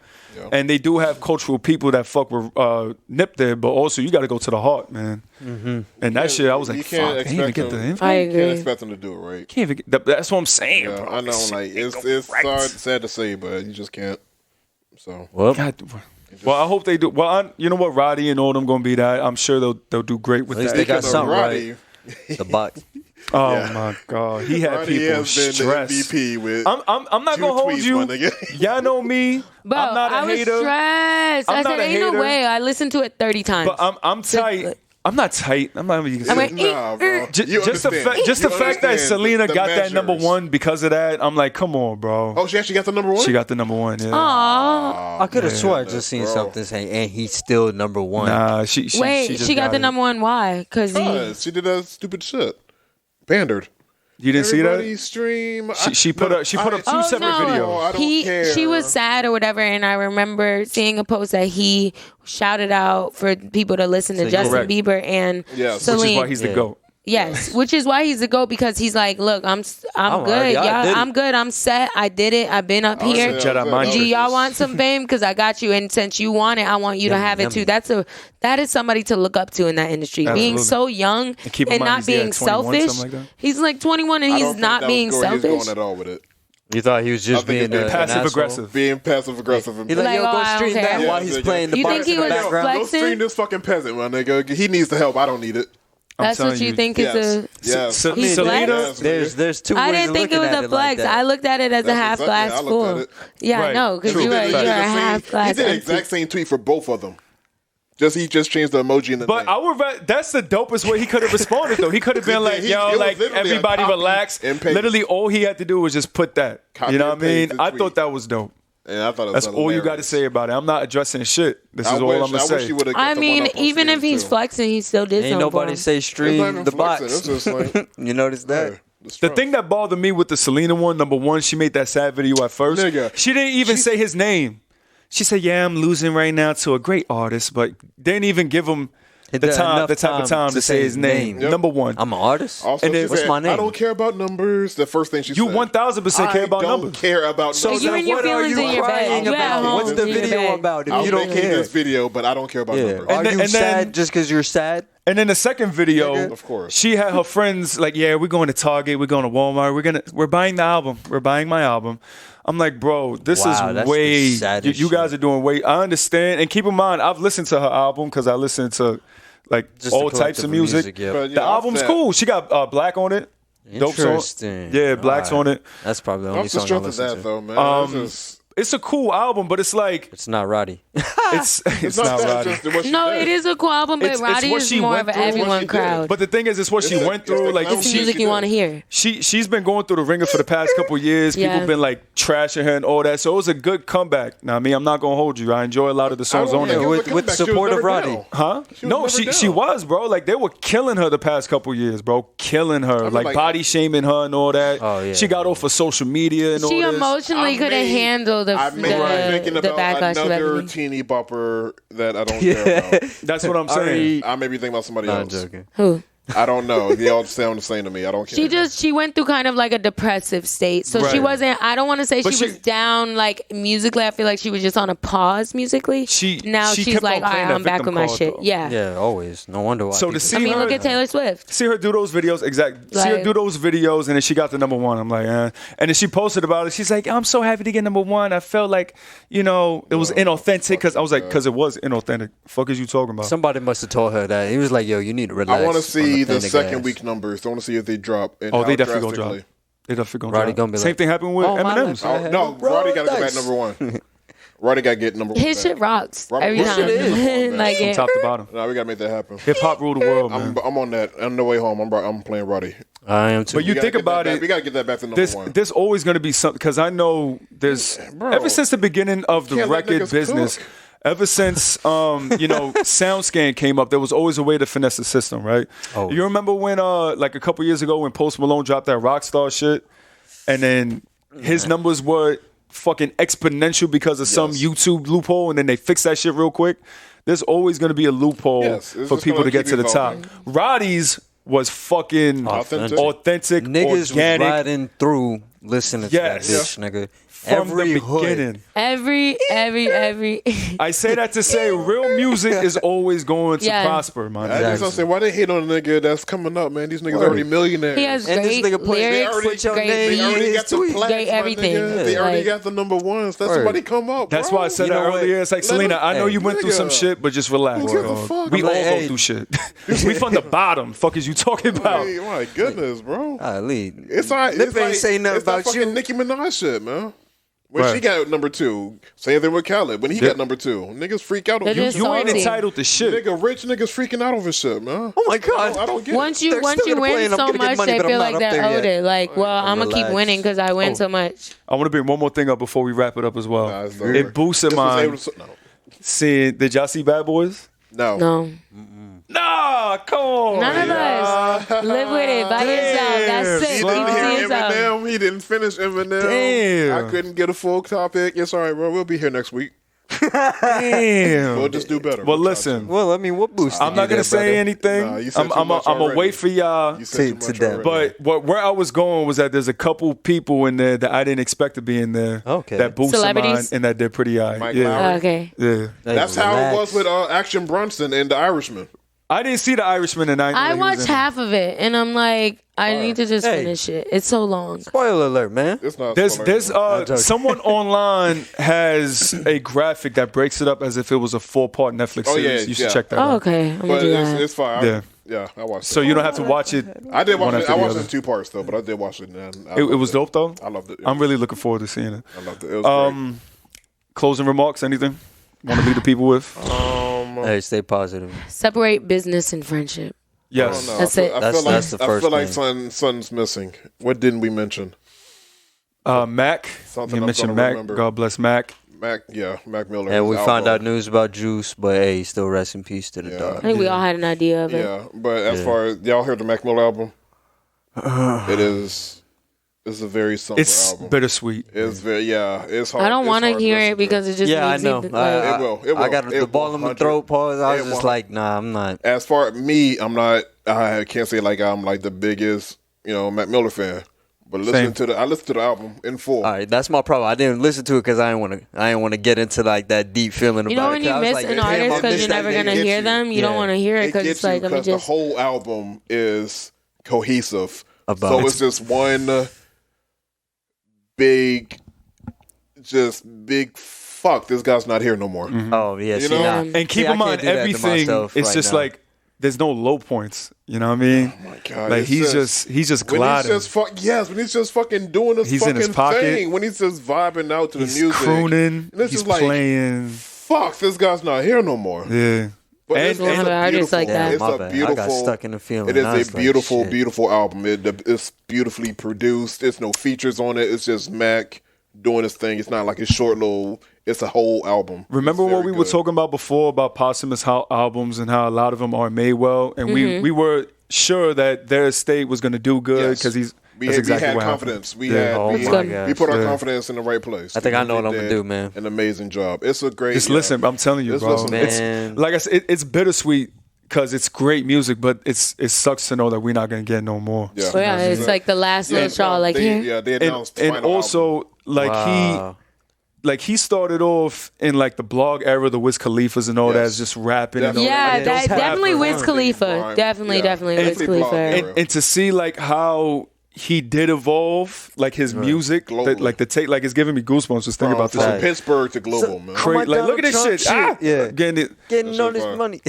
and they do have cultural people that fuck with Nip there, but also you got to go to the heart, man. Mm-hmm. And that shit, I was like, fuck, I can't even get the invite. I agree. You can't expect them to do it right. Can't even get, that's what I'm saying, bro. I know, like it's sad to say, but you just can't. So well, I hope they do. Well, you know what, Roddy and all them gonna be that. I'm sure they'll do great with that. At least they got something right. The box. Oh my God, he had Roddy people has been stressed. the MVP with. I'm not gonna hold you. Y'all know me. Bro, I'm not a hater. I was stressed. I said, ain't no way. I listened to it 30 times. But I'm tight. I'm not tight. I'm not even. Nah, bro. Just the fact that Selena got that #1 because of that, I'm like, come on, bro. Oh, she actually got the #1? She got the #1, yeah. Aww. I could have swore I just seen something saying, and he's still #1. Nah, she got the #1. Why? Because she did that stupid shit. Pandered. You didn't see that? Stream. She put up 2 separate videos. I don't care. She was sad or whatever, and I remember seeing a post that he shouted out for people to listen to Justin Bieber and Celine. Which is why he's the GOAT. Yes, which is why he's the GOAT, because he's like, look, I'm good, y'all. I'm good. I'm set. I did it. I've been up here. Do y'all want some fame? Because I got you, and since you want it, I want you to have it too. That is somebody to look up to in that industry. Absolutely. Being so young and not being selfish. Like he's like 21 and he's not being selfish. He's going at all with it. You thought he was just being passive aggressive. Being passive aggressive. He's like, yo, go stream that while he's playing the box in the background. Go stream this fucking peasant, my nigga. He needs the help. I don't need it. That's what you think is a... Yes. Selena, there's 2 ways I didn't think it was a flex. I looked at it as a half glass full. Yeah, I know, because you're a half glass. He did the exact same tweet for both of them. He just changed the emoji in the name. But that's the dopest way he could have responded, though. He could have been like, yo, like, everybody relax. Literally, all he had to do was just put that. You know what I mean? I thought that was dope. And I thought that's all you got to say about it. I'm not addressing shit. This is all I'm gonna say. I mean, even if he's flexing, he still did something. Ain't nobody say stream the box. You notice that? The thing that bothered me with the Selena one, #1, she made that sad video at first. Nigga, she didn't even say his name. She said, "Yeah, I'm losing right now to a great artist," but didn't even give him the type of time to say his name. Yep. #1. I'm an artist. Also, and what's my name? I don't care about numbers. The first thing she said. You 1,000% care about numbers. I don't care about numbers. So you and your feelings in your bed. What's the video about? If you don't care, this video, but I don't care about numbers. Are you sad just because you're sad? And then the second video, of course, she had her friends like, yeah, we're going to Target, we're going to Walmart, we're buying the album, we're buying my album. I'm like, bro, this is way, you guys are doing way. I understand, and keep in mind, I've listened to her album because I listen to like just all types of music. The album's cool. She got Black on it. Interesting. Yeah, Black's on it. That's probably the only song I listen to. Though, man. it's a cool album, but it's like It's not Roddy. it's not that, Roddy. just what she No, did. it is a cool album, but It's Roddy what is she more went of an through, what everyone she did. crowd. But the thing is, it's what she went through. Like It's the music you want to hear. she's been going through the ringer for the past couple years. Yeah. People been like trashing her and all that. So it was a good comeback. Now, I mean, I'm not gonna hold you. I enjoy a lot of the songs on there. with support of Roddy. Huh? No, she was, bro. Like they were killing her the past couple years, bro. Killing her, mean, like like- body shaming her and all that. Oh, yeah. She got off of social media and all She this. emotionally couldn't handle I may be thinking the about backlash of another everything. teeny bopper that I don't care about. That's what I'm saying. I may be thinking about somebody Not else. joking. Who? I don't know. They all sound the same to me. I don't care. She went through kind of like a depressive state. So she Right. wasn't, I don't want to say But she was down like musically. I feel like she was just on a pause musically. Now she she's kept like, on all playing right, that I'm back victim with my card, shit. though. Yeah. Yeah, always. No wonder why. So to people- see I mean, her, look at Taylor Swift. see her do those videos, see her Like- do those videos, and then she got the number one. I'm like, and then she posted about it. She's like, I'm so happy to get number one. I felt like, it was inauthentic because I was like, because it was inauthentic. Fuck is you talking about? Somebody must have told her that. He was like, yo, you need to relax. I want to see on the thin second gas. week numbers. I want to see if they drop. And Oh, how they definitely gonna drastically. drop. They definitely gonna Roddy drop. gonna be Same like, thing happened with oh, my Eminem's. life. Oh, no, Bro, Roddy got to go back thanks. number one. Roddy got to get number one. His shit back. rocks Robert every Bush time. shit is Like, From yeah. top to bottom. No, we got to make that happen. Hip hop rule the world, man. I'm on that. On the way home, I'm playing Roddy. I am too. But you We gotta think get about that back. it. We got to get that back to number one. There's always going to be something because I know there's Bro. ever since the beginning of the Can't let record niggas business, cook. ever since SoundScan came up, there was always a way to finesse the system, right? Oh. You remember when like a couple years ago when Post Malone dropped that Rockstar shit, and then his numbers were fucking exponential because of some Yes. YouTube loophole, and then they fixed that shit real quick. There's always going to be a loophole Yes, it's for just people gonna to get keep to the top. evolving. Roddy's was fucking Authentic. authentic, Niggas organic. was riding through listening Yes. to that bitch, nigga. From Every the hood. beginning. Every. I say that to say real music is always going to Yeah. prosper, man. I just don't say why they hate on a nigga that's coming up, man. These niggas already millionaires. He has And this great nigga put- lyrics, already- your great name They already beats. got the plaques, great my everything. nigga. They already Like- got the number ones. Let Word. somebody come up. That's bro. why I said You that know what? earlier. It's like, Let Selena, him- I know you went through some nigga. shit, but just relax, Who gives a bro. fuck? We I'm like, all hey. go through shit. We from the bottom. Fuck is you talking about? Hey, my goodness, bro. Ali, It's all right. Lip It's ain't like, say nothing it's that about you. fucking Nicki Minaj shit, man. When Right. she got number two, same thing with Khaled. When he got number two, niggas freak out on They're you. just You ain't salty. entitled to shit. Nigga, rich niggas freaking out over shit, man. Oh my God. I don't get Once it. you They're once still you gonna play win and I'm so gonna get much, money, they but I'm feel not like up they're there owed yet. it. Like, well, I'm gonna keep Relax. winning because I win so much. I want to bring one more thing up before we wrap it up as well. Nah, it's over. It boosted This was mine. able to- No. Seeing, did y'all see Bad Boys? No. No, Nah, come on. none of us live with it by yourself. That's Damn, it. He son. Keep didn't it to hear yourself. Eminem. He didn't finish Eminem. Damn. I couldn't get a full topic. It's all right, bro. We'll be here next week. Damn. We'll just do better. Well, We'll try listen. Well, I mean, what boosted I'm not you gonna there, say brother? anything. Nah, you said too I'm much gonna already. wait for y'all. to. You said To too much that. already. But where I was going was that there's a couple people in there that I didn't expect to be in there. Okay. That boosted mine Celebrities? and that did pretty high. Mike Yeah. Lowry. Okay. Yeah. Hey, That's how it relax. was with Action Bronson and The Irishman. I didn't see the Irishman and I watched half of it, and I'm like, I need to just Hey. finish it. It's so long. Spoiler alert, man. It's not. There's spoiler. someone online has a graphic that breaks it up as if it was a 4-part Netflix Oh, series. yeah, You should yeah. check that Oh, out. okay. I'm gonna But do that. it's fine. Yeah. Yeah, I watched So it. you don't have to watch it. I did watch one it. after I the watched it other. in 2 parts though, but I did watch it. And I It loved was dope though. I loved it. I'm really looking forward to seeing it. I loved it. It was great. Closing remarks, anything? Want to leave the people with? Hey, stay positive. Separate business and friendship. Yes. No, That's I it. feel That's- like, that's the I first feel like thing. son's missing. What didn't we mention? Mac. Something You I'm mentioned gonna Mac. remember. God bless Mac. Mac Miller. And we his found out album. news about Juice, but hey, still rest in peace to the Yeah. dog. I think we all had an idea of it. Yeah, but as far as y'all heard the Mac Miller album, it's a very somber It's album. bittersweet. It's very it's hard. I don't want to hear it because it just Yeah, I makes know. me It will. I got It the ball in my 100. throat. Pause. I It was just 100. like, nah, I'm not. As far as me, I'm not. I can't say like I'm like the biggest, Mac Miller fan. But I listened to the album in full. All right, that's my problem. I didn't listen to it because I didn't want to get into like that deep feeling You know about when it. you 'Cause I was miss like, an damn, artist I because missed you're that never nigga. gonna hear them. You don't Yeah. want to hear it It because gets it's like you let me because the just. whole album is cohesive. About so it. it's just one big fuck. This guy's not here no more. Oh yeah, You see, know? nah. And And keep See, I in can't mind, do that to everything, myself it's right just now. like, there's no low points. You know what I mean? Oh my God! Like he's just gliding. When he's just fucking doing this He's in his fucking pocket. thing. When he's just vibing out to the music, crooning. And it's He's just like, playing. fuck, this guy's not here no more. Yeah. But And- it's and- a artists like that. It's My a bad. beautiful. I got stuck in the feeling. It is I was a like, beautiful, shit. beautiful album. It's beautifully produced. There's no features on it. It's just Mac doing his thing. It's not like a short little. It's a whole album. Remember It's what very we were good. talking about before about posthumous albums and how a lot of them aren't made well, and we were sure that their estate was going to do good Yes. because We that's had, exactly we had what confidence. happened. We Yeah. had. Oh we, my we gosh. put our Yeah. confidence in the right place. I think I know We what I'm gonna did do, man. An amazing job. It's a great. Just listen, I'm telling you, Just bro. listen, It's, man. like I said, it's bittersweet because it's great music, but it sucks to know that we're not going to get no more. Yeah. So yeah, it's like the last little straw. Like they, here. Yeah, they announced. And final also, album. like Wow. he started off in like the blog era, the Wiz Khalifas and all that, Yes. just rapping. And all Yeah, that. that Those definitely rappers. Wiz Khalifa. Prime. Definitely, Yeah. definitely Wiz Definitely blog Khalifa. era. And to see like how he did evolve, like his music, Globally. like the take, like it's giving me goosebumps just thinking about this. From shit. Pittsburgh to global, man. Like look at this Trump shit. Ah, Yeah. getting it. Getting all shit this fire. money.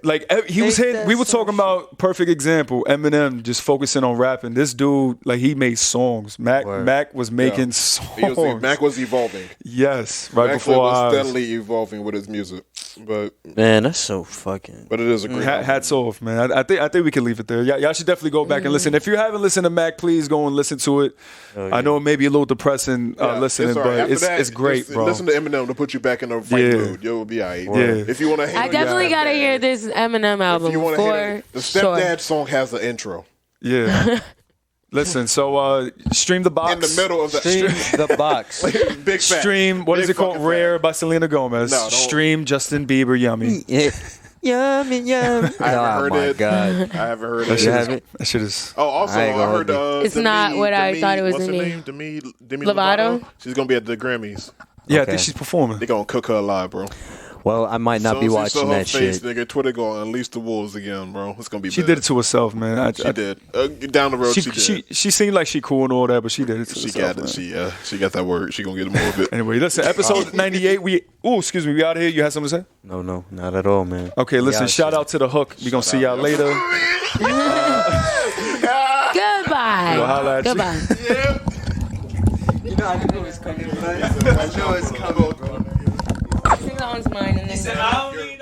Like he was Ain't hitting. that We were some talking about perfect example. Eminem just focusing on rapping. This dude, like he made songs. Word. Mac was making He songs. was, Mac was evolving. Yes, right Mac before was our eyes. steadily evolving with his music, but Man, that's so fucking. it is a great. album. Hats off, man. I think we can leave it there. Y'all should definitely go back and listen. If you haven't listened to Mac, please go and listen to it. Oh, yeah. I know it may be a little depressing Yeah, listening, all right. but After it's that, it's great, just bro. Listen to Eminem to put you back in the right Yeah. mood. You'll be alright. Yeah. If you want to, I definitely got to hear this Eminem album If you want to hear for the sure. Stepdad song has an intro Yeah. Listen, so stream the box. in the middle of the Stream the box. Big fat. Stream, what is Big it called? fucking Rare fat. by Selena Gomez. No, don't- Stream Justin Bieber, Yummy. Yeah. Yummy, yummy. I haven't Oh heard my it. God. I haven't heard That it. shit, You is, have it? that shit is. Oh, also, I ain't I gonna heard hold It's not what I thought it was What's her gonna be. name? Demi Lovato? She's gonna be at the Grammys. Yeah, I Okay. think she's performing. They gonna cook her alive, bro. Well, I might not be Soon as she watching saw her that face, shit. nigga, Twitter gonna unleash the wolves again, bro. It's gonna be. She bad. did it to herself, man. She did. Down the road, she did. She seemed like she cool and all that, but she did it to She herself. got it. man. She got that word. She gonna get more of it. Anyway, listen, episode 98. We excuse me, we out of here. You had something to say? No, not at all, man. Okay, listen, Yeah, shout shit. out to the Hook. We gonna see y'all out, later. Goodbye. We'll holla at you. Goodbye. You know, I knew it was coming, bro. I knew it was coming, bro. This one's mine and then.